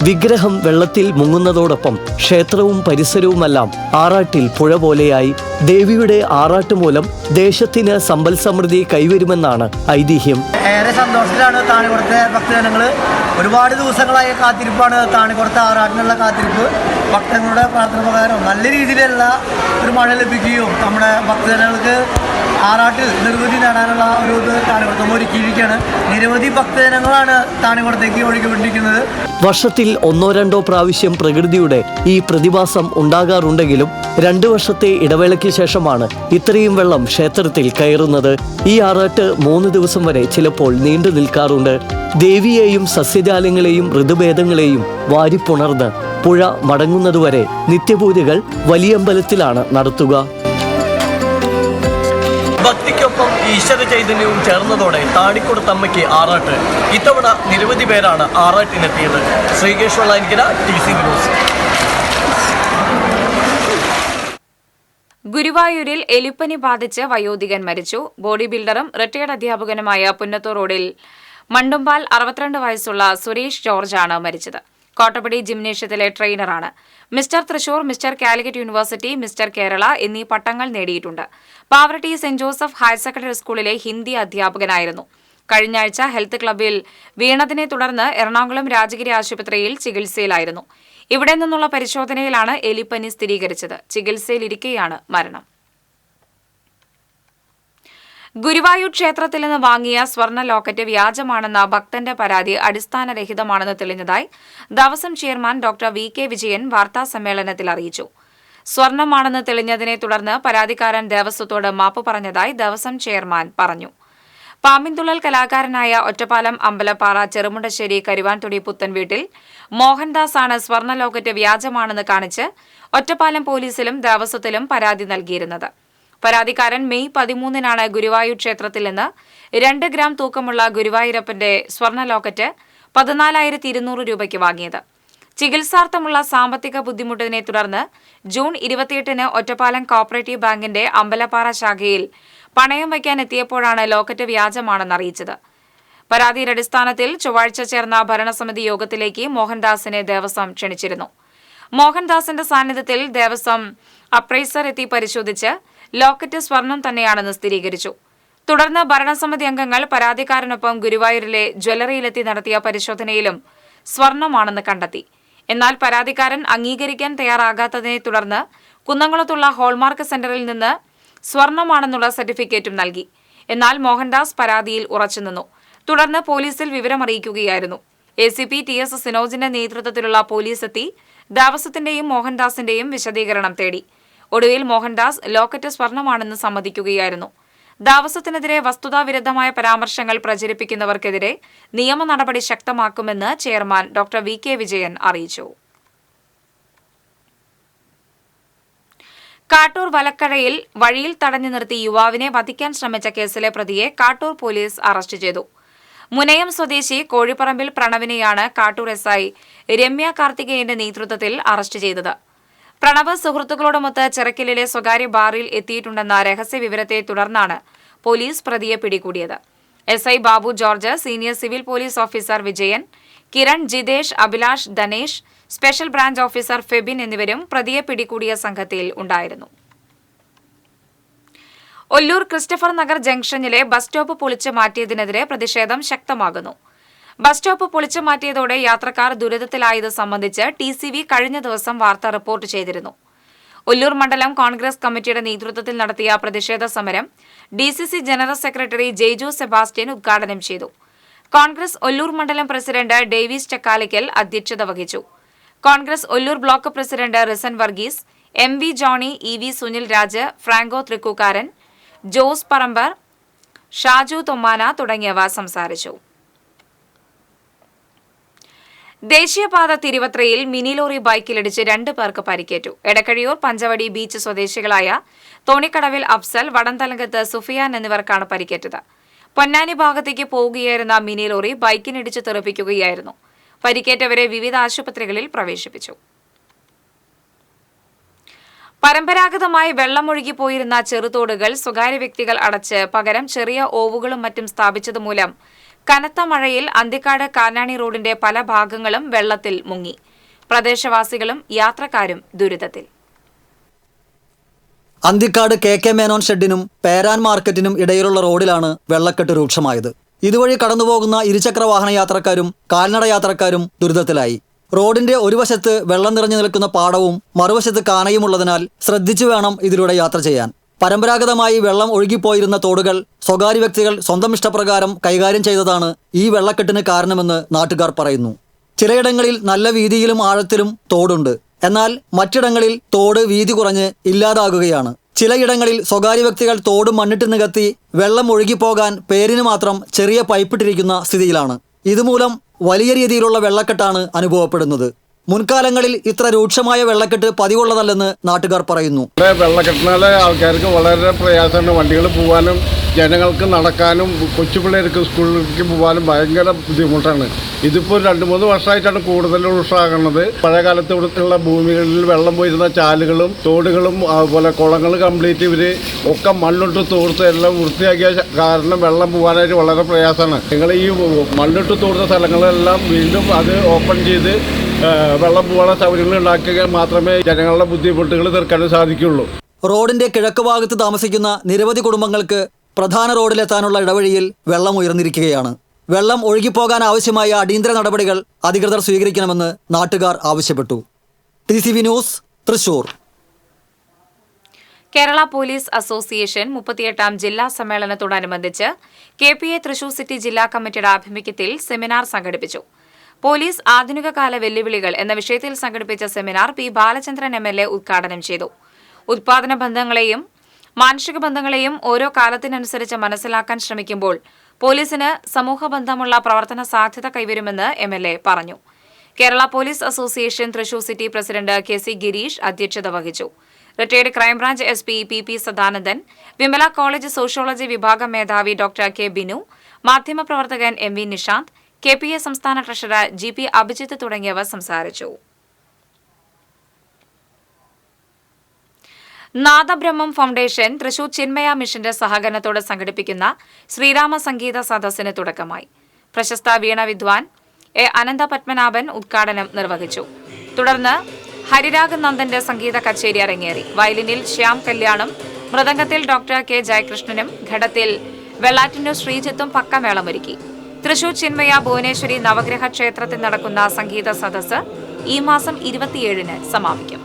വിഗ്രഹം വെള്ളത്തിൽ മുങ്ങുന്നതോടൊപ്പം ക്ഷേത്രവും പരിസരവുമെല്ലാം ആറാട്ടിൽ പുഴ പോലെയായി. ദേവിയുടെ ആറാട്ട് മൂലം ദേശത്തിന് സമ്പൽ സമൃദ്ധി കൈവരുമെന്നാണ് ഐതിഹ്യം. ഏറെ സന്തോഷത്തിലാണ് താണിക്കുളത്തെ ഭക്തജനങ്ങൾ. ഒരുപാട് ദിവസങ്ങളായ കാത്തിരിപ്പാണ് താണിക്കുളത്തെ ആറാട്ടിനുള്ള കാത്തിരിപ്പ്. ഭക്തങ്ങളുടെ പ്രാർത്ഥന പ്രകാരം നല്ല രീതിയിലുള്ള ഒരു മഴ ലഭിക്കുകയും നമ്മുടെ ഭക്തജനങ്ങൾക്ക് ആറാട്ടിൽ നിർവൃതി നേടാനുള്ള ഒരു ഇത് താണിക്കുളത്ത് ഒരുക്കിയിരിക്കുകയാണ്. നിരവധി ഭക്തജനങ്ങളാണ് താണിക്കുളത്തേക്ക് ഒഴുകിക്കൊണ്ടിരിക്കുന്നത്. വർഷത്തിൽ 1-2 പ്രാവശ്യം പ്രകൃതിയുടെ ഈ പ്രതിഭാസം ഉണ്ടാകാറുണ്ടെങ്കിലും 2 വർഷത്തെ ഇടവേളയ്ക്ക് ശേഷമാണ് ഇത്രയും വെള്ളം ക്ഷേത്രത്തിൽ കയറുന്നത്. ഈ ആറാട്ട് 3 ദിവസം വരെ ചിലപ്പോൾ നീണ്ടു നിൽക്കാറുണ്ട്. ദേവിയെയും സസ്യജാലങ്ങളെയും ഋതുഭേദങ്ങളെയും വാരിപ്പുണർന്ന് പുഴ മടങ്ങുന്നതുവരെ നിത്യപൂജകൾ വലിയമ്പലത്തിലാണ് നടത്തുക. ഭക്തിക്കൊപ്പം ഈശ്വര ചൈതന്യവും ചേർന്നതോടെ താണിക്കുളത്തമ്മയ്ക്ക് ആറാട്ട്. ഇത്തവണ നിരവധി പേരാണ് ആറാട്ടിനെത്തിയത്. Sreekesh Vallanikkara, TC news. ഗുരുവായൂരിൽ എലിപ്പനി ബാധിച്ച് വയോധികൻ മരിച്ചു. ബോഡി ബിൽഡറും റിട്ടയർഡ് അധ്യാപകനുമായ പുന്നത്തൂർ റോഡിൽ മണ്ടുമ്പാൽ 62 വയസ്സുള്ള സുരേഷ് ജോർജാണ് മരിച്ചത്. കോട്ടപ്പടി ജിംനേഷ്യത്തിലെ ട്രെയിനറാണ്. Mister Thrissur, mister Calicut university, mister Kerala എന്നീ പട്ടങ്ങൾ നേടിയിട്ടുണ്ട്. Pavaratty saint Joseph higher secondary സ്കൂളിലെ ഹിന്ദി അധ്യാപകനായിരുന്നു. കഴിഞ്ഞ ആഴ്ച ഹെൽത്ത് ക്ലബ്ബിൽ വീണതിനെ തുടർന്ന് എറണാകുളം രാജഗിരി ആശുപത്രിയിൽ ചികിത്സയിലായിരുന്നു. ഇവിടെ നിന്നുള്ള പരിശോധനയിലാണ് എലിപ്പനി സ്ഥിരീകരിച്ചത്. ചികിത്സയിലിരിക്കെയാണ് മരണം. ഗുരുവായൂർ ക്ഷേത്രത്തിൽ നിന്ന് വാങ്ങിയ സ്വർണ്ണ ലോക്കറ്റ് വ്യാജമാണെന്ന ഭക്തന്റെ പരാതി അടിസ്ഥാനരഹിതമാണെന്ന് തെളിഞ്ഞതായി Devaswom chairman doctor VK Vijayan വാർത്താസമ്മേളനത്തിൽ അറിയിച്ചു. സ്വർണ്ണമാണെന്ന് തെളിഞ്ഞതിനെ തുടർന്ന് പരാതിക്കാരൻ ദേവസ്വത്തോട് മാപ്പ് പറഞ്ഞതായി ദേവസ്വം ചെയർമാൻ പറഞ്ഞു. പാമ്പിൻതുള്ളൽ കലാകാരനായ ഒറ്റപ്പാലം അമ്പലപ്പാറ ചെറുമുണ്ടശ്ശേരി കരുവാൻതൊടി പുത്തൻ വീട്ടിൽ മോഹൻദാസ് ആണ് സ്വർണ്ണ ലോക്കറ്റ് വ്യാജമാണെന്ന് കാണിച്ച് ഒറ്റപ്പാലം പോലീസിലും ദേവസ്വത്തിലും പരാതി നൽകിയിരുന്നത്. പരാതിക്കാരൻ മെയ് 13-നാണ് ഗുരുവായൂർ ക്ഷേത്രത്തിൽ നിന്ന് 2 ഗ്രാം തൂക്കമുള്ള ഗുരുവായൂരപ്പന്റെ സ്വർണ്ണ ലോക്കറ്റ് 14,200 രൂപയ്ക്ക് വാങ്ങിയത്. ചികിത്സാർത്ഥമുള്ള സാമ്പത്തിക ബുദ്ധിമുട്ടിനെ തുടർന്ന് ജൂൺ 28-ന് ഒറ്റപ്പാലം കോപ്പറേറ്റീവ് ബാങ്കിന്റെ അമ്പലപ്പാറ ശാഖയിൽ പണയം വയ്ക്കാൻ എത്തിയപ്പോഴാണ് ലോക്കറ്റ് വ്യാജമാണെന്ന് അറിയിച്ചത്. പരാതിയുടെ അടിസ്ഥാനത്തിൽ ചൊവ്വാഴ്ച ചേർന്ന ഭരണസമിതി യോഗത്തിലേക്ക് മോഹൻദാസിനെ ദേവസ്വം ക്ഷണിച്ചിരുന്നു. മോഹൻദാസിന്റെ സാന്നിധ്യത്തിൽ ദേവസ്വം അപ്രൈസർ എത്തി പരിശോധിച്ച് ലോക്കറ്റ് സ്വർണം തന്നെയാണെന്ന് സ്ഥിരീകരിച്ചു. തുടർന്ന് ഭരണസമിതി അംഗങ്ങൾ പരാതിക്കാരനൊപ്പം ഗുരുവായൂരിലെ ജ്വല്ലറിയിലെത്തി നടത്തിയ പരിശോധനയിലും സ്വർണമാണെന്ന് കണ്ടെത്തി. എന്നാൽ പരാതിക്കാരൻ അംഗീകരിക്കാൻ തയ്യാറാകാത്തതിനെ തുടർന്ന് കുന്നംകുളത്തുള്ള ഹോൾമാർക്ക് സെന്ററിൽ നിന്ന് സ്വർണമാണെന്നുള്ള സർട്ടിഫിക്കറ്റും നൽകി. എന്നാൽ മോഹൻദാസ് പരാതിയിൽ ഉറച്ചുനിന്നു. തുടർന്ന് പോലീസിൽ വിവരമറിയിക്കുകയായിരുന്നു. ACP TS സിനോജിന്റെ നേതൃത്വത്തിലുള്ള പോലീസ് എത്തി ദേവസ്വത്തിന്റെയും മോഹൻദാസിന്റെയും വിശദീകരണം തേടി. ഒടുവിൽ മോഹൻദാസ് ലോക്കറ്റ് സ്വർണമാണെന്ന് സമ്മതിക്കുകയായിരുന്നു. ദേവസ്വത്തിനെതിരെ വസ്തുതാവിരുദ്ധമായ പരാമർശങ്ങൾ പ്രചരിപ്പിക്കുന്നവർക്കെതിരെ നിയമ നടപടി ശക്തമാക്കുമെന്ന് ചെയർമാൻ ഡോക്ടർ VK വിജയൻ അറിയിച്ചു. കാട്ടൂർ വലക്കഴയിൽ വഴിയിൽ തടഞ്ഞു നിർത്തി യുവാവിനെ വധിക്കാൻ ശ്രമിച്ച കേസിലെ പ്രതിയെ കാട്ടൂർ പോലീസ് അറസ്റ്റ് ചെയ്തു. മുനയം സ്വദേശി കോഴിപ്പറമ്പിൽ പ്രണവിനെയാണ് കാട്ടൂർ SI രമ്യ കാർത്തികേയന്റെ നേതൃത്വത്തിൽ അറസ്റ്റ് ചെയ്തത്. പ്രണവ് സുഹൃത്തുക്കളോടുമൊത്ത് ചിറക്കലിലെ സ്വകാര്യ ബാറിൽ എത്തിയിട്ടുണ്ടെന്ന രഹസ്യ വിവരത്തെ തുടർന്നാണ് പോലീസ് പ്രതിയെ പിടികൂടിയത്. SI Babu George, senior civil police officer Vijayan, Kiran, Jithesh, Abhilash, Dhanesh, special branch officer Febin എന്നിവരും പ്രതിയെ പിടികൂടിയ സംഘത്തിൽ ഉണ്ടായിരുന്നു. ഒല്ലൂർ ക്രിസ്റ്റഫർ നഗർ ജംഗ്ഷനിലെ ബസ് സ്റ്റോപ്പ് പൊളിച്ചു മാറ്റിയതിനെതിരെ പ്രതിഷേധം ശക്തമാകുന്നു. ബസ് സ്റ്റോപ്പ് പൊളിച്ചു മാറ്റിയതോടെ യാത്രക്കാർ ദുരിതത്തിലായത് സംബന്ധിച്ച് TCV കഴിഞ്ഞ ദിവസം വാർത്ത റിപ്പോർട്ട് ചെയ്തിരുന്നു. ഒല്ലൂർ മണ്ഡലം കോൺഗ്രസ് കമ്മിറ്റിയുടെ നേതൃത്വത്തിൽ നടത്തിയ പ്രതിഷേധ സമരം DCC general secretary Jaiju Sebastian ഉദ്ഘാടനം ചെയ്തു. കോൺഗ്രസ് ഒല്ലൂർ മണ്ഡലം പ്രസിഡന്റ് ഡേവിസ് ചക്കാലിക്കൽ അധ്യക്ഷത വഹിച്ചു. Congress Ollur block president Rison Varghese, MV Johny, EV Sunil Raj, Franco Thrikkookkaran, Jose Parambar, Shaju Thommana തുടങ്ങിയവ സംസാരിച്ചു. ദേശീയപാത തിരുവത്രയിൽ മിനി ലോറി ബൈക്കിലിടിച്ച് 2 പേർക്ക് പരിക്കേറ്റു. എടക്കഴിയൂർ പഞ്ചവടി ബീച്ച് സ്വദേശികളായ തോണിക്കടവിൽ അഫ്സൽ, വടംതലങ്കത്ത് സുഫിയാൻ എന്നിവർക്കാണ് പരിക്കേറ്റത്. പൊന്നാനി ഭാഗത്തേക്ക് പോവുകയായിരുന്ന മിനി ലോറി ബൈക്കിനിടിച്ച് തെറിപ്പിക്കുകയായിരുന്നു. പരിക്കേറ്റവരെ വിവിധ ആശുപത്രികളിൽ പ്രവേശിപ്പിച്ചു. പരമ്പരാഗതമായി വെള്ളമൊഴുകിപ്പോയിരുന്ന ചെറുതോടുകൾ സ്വകാര്യ വ്യക്തികൾ അടച്ച് പകരം ചെറിയ ഓവുകളും മറ്റും സ്ഥാപിച്ചതുമൂലം കനത്ത മഴയിൽ അന്തിക്കാട് കാനാണി റോഡിന്റെ പല ഭാഗങ്ങളും വെള്ളത്തിൽ മുങ്ങി. പ്രദേശവാസികളും യാത്രക്കാരും ദുരിതത്തിൽ. അന്തിക്കാട് KK മേനോൻ ഷെഡിനും പേരാൻ മാർക്കറ്റിനും ഇടയിലുള്ള റോഡിലാണ് വെള്ളക്കെട്ട് രൂക്ഷമായത്. ഇതുവഴി കടന്നുപോകുന്ന ഇരുചക്ര വാഹന യാത്രക്കാരും കാൽനട യാത്രക്കാരും ദുരിതത്തിലായി. റോഡിന്റെ ഒരു വശത്ത് വെള്ളം നിറഞ്ഞു നിൽക്കുന്ന പാടവും മറുവശത്ത് കാനയുമുള്ളതിനാൽ ശ്രദ്ധിച്ചു വേണം ഇതിലൂടെ യാത്ര ചെയ്യാൻ. പരമ്പരാഗതമായി വെള്ളം ഒഴുകിപ്പോയിരുന്ന തോടുകൾ സ്വകാര്യ വ്യക്തികൾ സ്വന്തം ഇഷ്ടപ്രകാരം കൈകാര്യം ചെയ്തതാണ് ഈ വെള്ളക്കെട്ടിന് കാരണമെന്ന് നാട്ടുകാർ പറയുന്നു. ചിലയിടങ്ങളിൽ നല്ല വീതിയിലും ആഴത്തിലും തോടുണ്ട്. എന്നാൽ മറ്റിടങ്ങളിൽ തോട് വീതി കുറഞ്ഞ് ഇല്ലാതാകുകയാണ്. ചിലയിടങ്ങളിൽ സ്വകാര്യ വ്യക്തികൾ തോട് മണ്ണിട്ട് നികത്തി വെള്ളം ഒഴുകിപ്പോകാൻ പേരിന് മാത്രം ചെറിയ പൈപ്പിട്ടിരിക്കുന്ന സ്ഥിതിയിലാണ്. ഇതുമൂലം വലിയ രീതിയിലുള്ള വെള്ളക്കെട്ടാണ് അനുഭവപ്പെടുന്നത്. മുൻകാലങ്ങളിൽ ഇത്ര രൂക്ഷമായ വെള്ളക്കെട്ട് പതിവുള്ളതല്ലെന്ന് നാട്ടുകാർ പറയുന്നു. വെള്ളക്കെട്ടിനാലെ ആൾക്കാർക്ക് വളരെ പ്രയാസമാണ്. വണ്ടികൾ പോകാനും ജനങ്ങൾക്ക് നടക്കാനും കൊച്ചു പിള്ളേർക്ക് സ്കൂളിലേക്ക് പോകാനും ഭയങ്കര ബുദ്ധിമുട്ടാണ്. ഇതിപ്പോൾ 2-3 വർഷമായിട്ടാണ് കൂടുതൽ ഉത്സാഹുന്നത്. പഴയ കാലത്ത് ഇവിടുത്തെ ഭൂമികളിൽ വെള്ളം പോയിരുന്ന ചാലുകളും തോടുകളും അതുപോലെ കുളങ്ങൾ കംപ്ലീറ്റ് ഇവർ ഒക്കെ മണ്ണിട്ട് തോർത്ത് എല്ലാം വൃത്തിയാക്കിയ കാരണം വെള്ളം പോകാനായിട്ട് വളരെ പ്രയാസമാണ്. നിങ്ങൾ ഈ മണ്ണിട്ട് തോർത്ത സ്ഥലങ്ങളെല്ലാം വീണ്ടും അത് ഓപ്പൺ ചെയ്ത് വെള്ളം പോകാനുള്ള സൗകര്യങ്ങൾ ഉണ്ടാക്കുക മാത്രമേ ജനങ്ങളുടെ ബുദ്ധിമുട്ടുകൾ തീർക്കാൻ സാധിക്കുള്ളൂ. റോഡിന്റെ കിഴക്ക് ഭാഗത്ത് താമസിക്കുന്ന നിരവധി കുടുംബങ്ങൾക്ക് പ്രധാന റോഡിലെത്താനുള്ള ഇടവഴിയിൽ വെള്ളം ഉയർന്നിരിക്കുകയാണ്. വെള്ളം ഒഴുകിപ്പോകാൻ ആവശ്യമായ അടിയന്തര നടപടികൾ അധികൃതർ സ്വീകരിക്കണമെന്ന് നാട്ടുകാർ ആവശ്യപ്പെട്ടു. TCV news, Thrissur. Kerala police association 38ാം ജില്ലാ സമ്മേളനത്തോടനുബന്ധിച്ച് KPA തൃശൂർ സിറ്റി ജില്ലാ കമ്മിറ്റിയുടെ ആഭിമുഖ്യത്തിൽ സെമിനാർ സംഘടിപ്പിച്ചു. പോലീസ് ആധുനികകാല വെല്ലുവിളികൾ എന്ന വിഷയത്തിൽ സംഘടിപ്പിച്ച സെമിനാർ P. ബാലചന്ദ്രൻ MLA ഉദ്ഘാടനം ചെയ്തു. ഉത്പാദന ബന്ധങ്ങളെയും മാനുഷിക ബന്ധങ്ങളെയും ഓരോ കാലത്തിനനുസരിച്ച് മനസ്സിലാക്കാൻ ശ്രമിക്കുമ്പോൾ പോലീസിന് സമൂഹബന്ധമുള്ള പ്രവർത്തന സാധ്യത കൈവരുമെന്ന് MLA പറഞ്ഞു. Kerala police association Thrissur city president KC Girish അധ്യക്ഷത വഹിച്ചു. Retired crime branch SP PP Sadanandan, Vimala college sociology വിഭാഗം മേധാവി ഡോക്ടർ K. ബിനു, മാധ്യമപ്രവർത്തകൻ MV നിഷാന്ത്, KPA സംസ്ഥാന ട്രഷറർ GP അഭിജിത്ത് തുടങ്ങിയവർ സംസാരിച്ചു. നാദബ്രഹ്മം ഫൗണ്ടേഷൻ തൃശൂർ ചിന്മയ മിഷന്റെ സഹകരണത്തോടെ സംഘടിപ്പിക്കുന്ന ശ്രീരാമ സംഗീത സദസ്സിന് തുടക്കമായി. പ്രശസ്ത വീണ വിദ്വാൻ A. അനന്ത പത്മനാഭൻ ഉദ്ഘാടനം നിർവഹിച്ചു. തുടർന്ന് ഹരിരാഗ് നന്ദന്റെ സംഗീത കച്ചേരി അരങ്ങേറി. വയലിനിൽ ശ്യാം കല്യാണും, മൃദംഗത്തിൽ ഡോക്ടർ K. ജയകൃഷ്ണനും, ഘടത്തിൽ വെള്ളാറ്റിന്റെ ശ്രീജിത്തും പക്കമേളമൊരുക്കി. തൃശൂർ ചിന്മയ ഭുവനേശ്വരി നവഗ്രഹ ക്ഷേത്രത്തിൽ നടക്കുന്ന സംഗീത സദസ്സ് ഈ മാസം 27-ന് സമാപിക്കും.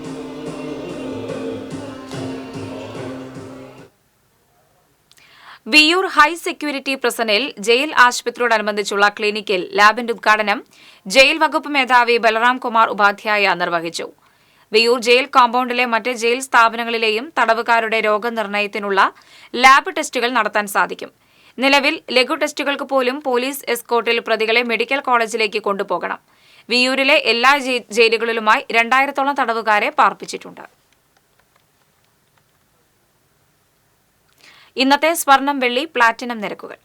വിയൂർ ഹൈ സെക്യൂരിറ്റി പ്രിസണിൽ ജയിൽ ആശുപത്രിയോടനുബന്ധിച്ചുള്ള ക്ലിനിക്കിൽ ലാബിന്റെ ഉദ്ഘാടനം ജയിൽ വകുപ്പ് മേധാവി ബലറാം കുമാർ ഉപാധ്യായ നിർവഹിച്ചു. വിയൂർ ജയിൽ കോമ്പൗണ്ടിലെ മറ്റ് ജയിൽ സ്ഥാപനങ്ങളിലെയും തടവുകാരുടെ രോഗനിർണയത്തിനുള്ള ലാബ് ടെസ്റ്റുകൾ നടത്താൻ സാധിക്കും. നിലവിൽ ലഘു ടെസ്റ്റുകൾക്ക് പോലും പോലീസ് എസ്കോർട്ടിൽ പ്രതികളെ മെഡിക്കൽ കോളേജിലേക്ക് കൊണ്ടുപോകണം. വിയൂരിലെ എല്ലാ ജയിലുകളിലുമായി 2000-ഓളം തടവുകാരെ പാർപ്പിച്ചിട്ടുണ്ട്. ഇന്നത്തെ സ്വർണം, വെള്ളി, പ്ലാറ്റിനം നിരക്കുകൾ.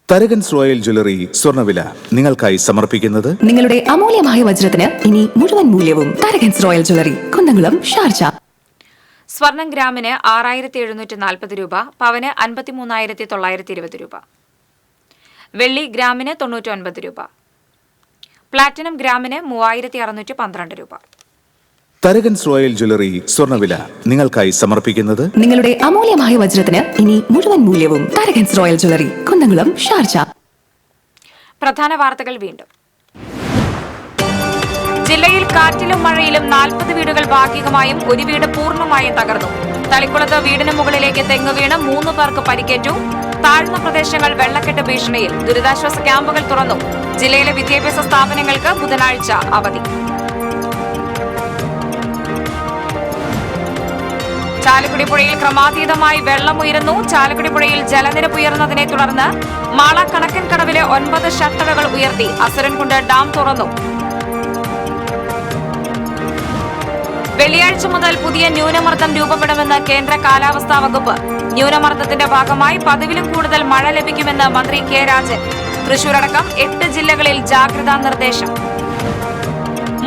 തരകൻസ് റോയൽ ജ്വല്ലറി സ്വർണ്ണവില നിങ്ങൾക്കായി സമർപ്പിക്കുന്നത് നിങ്ങളുടെ അമൂല്യമായ വജ്രത്തിന് ഇനി മുഴുവൻ മൂല്യവും Tharakans royal jewellery, Kunnamkulam, Sharjah. സ്വർണം ഗ്രാമിന് 6740 രൂപ, പവന് 53920 രൂപ, വെള്ളി ഗ്രാമിന് 99 രൂപ, പ്ലാറ്റിനം ഗ്രാമിന് 3612 രൂപ. തരകൻസ് റോയൽ ജ്വല്ലറി സ്വർണ്ണവില നിങ്ങൾക്കായി സമർപ്പിക്കുന്നത് നിങ്ങളുടെ അമൂല്യമായ വജ്രത്തിന് ഇനി മുഴുവൻ മൂല്യവും Tharakans royal jewellery, Kunnamkulam, Sharjah. പ്രധാന വാർത്തകൾ വീണ്ടും. ജില്ലയിൽ കാറ്റിലും മഴയിലും 40 വീടുകൾ ഭാഗികമായും ഒരു വീട് പൂർണ്ണമായും തകർന്നു. തളിക്കുളത്ത് വീടിന് മുകളിലേക്ക് തെങ്ങ് വീണ് 3 പേർക്ക് പരിക്കേറ്റു. താഴ്ന്ന പ്രദേശങ്ങൾ വെള്ളക്കെട്ട് ഭീഷണിയിൽ. ദുരിതാശ്വാസ ക്യാമ്പുകൾ തുറന്നു. ജില്ലയിലെ വിദ്യാഭ്യാസ സ്ഥാപനങ്ങൾക്ക് ബുധനാഴ്ച അവധി. ചാലക്കുടി പുഴയിൽ ക്രമാതീതമായി വെള്ളമുയരുന്നു. ചാലക്കുടി പുഴയിൽ ജലനിരപ്പ് ഉയർന്നതിനെ തുടർന്ന് മാള കണക്കൻകടവിലെ 9 ഷട്ടറുകൾ ഉയർത്തി. അസുരൻകുണ്ട് ഡാം തുറന്നു. വെള്ളിയാഴ്ച മുതൽ പുതിയ ന്യൂനമർദ്ദം രൂപപ്പെടുമെന്ന് കേന്ദ്ര കാലാവസ്ഥാ വകുപ്പ്. ന്യൂനമർദ്ദത്തിന്റെ ഭാഗമായി പതിവിലും കൂടുതൽ മഴ ലഭിക്കുമെന്ന് മന്ത്രി K. രാജൻ. തൃശൂരടക്കം 8 ജില്ലകളിൽ ജാഗ്രതാ നിർദ്ദേശം.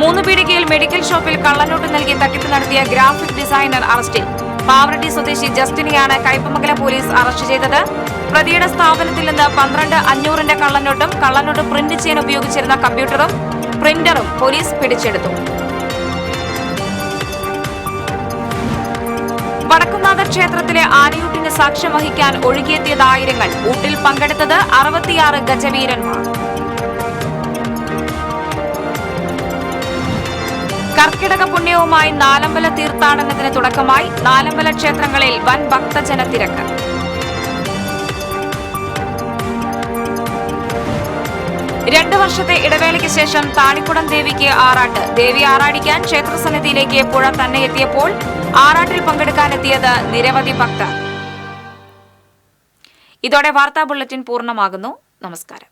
3 പീടികയിൽ മെഡിക്കൽ ഷോപ്പിൽ കള്ളനോട്ട് നൽകി തട്ടിപ്പ് നടത്തിയ ഗ്രാഫിക് ഡിസൈനർ അറസ്റ്റിൽ. പാവറട്ടി സ്വദേശി ജസ്റ്റിനെയാണ് കയ്പമംഗലം പോലീസ് അറസ്റ്റ് ചെയ്തത്. പ്രതിയുടെ സ്ഥാപനത്തിൽ നിന്ന് 12,500 കള്ളനോട്ടും കള്ളനോട്ട് പ്രിന്റ് ചെയ്യാൻ ഉപയോഗിച്ചിരുന്ന കമ്പ്യൂട്ടറും പ്രിന്ററും പോലീസ് പിടിച്ചെടുത്തു. വടക്കുംനാഥ ക്ഷേത്രത്തിലെ ആനയൂട്ടിന് സാക്ഷ്യം വഹിക്കാൻ ഒഴുകിയെത്തിയത് ആയിരങ്ങൾ. ഊട്ടിൽ പങ്കെടുത്തത് 66 ഗജവീരന്മാർ. കർക്കിടക പുണ്യവുമായി നാലമ്പല തീർത്ഥാടനത്തിന് തുടക്കമായി. നാലമ്പല ക്ഷേത്രങ്ങളിൽ വൻ ഭക്തജന തിരക്ക്. രണ്ടു വർഷത്തെ ഇടവേളയ്ക്ക് ശേഷം താളിക്കുടം ദേവിക്ക് ആറാട്ട്. ദേവി ആറാടിക്കാൻ ക്ഷേത്രസന്നിധിയിലേക്ക് പുഴ തന്നെ എത്തിയപ്പോൾ ആറാട്ടിൽ പങ്കെടുക്കാനെത്തിയത് നിരവധി ഭക്തർ. ഇതോടെ വാർത്താ ബുള്ളറ്റിൻ പൂർണ്ണമാകുന്നു. നമസ്കാരം.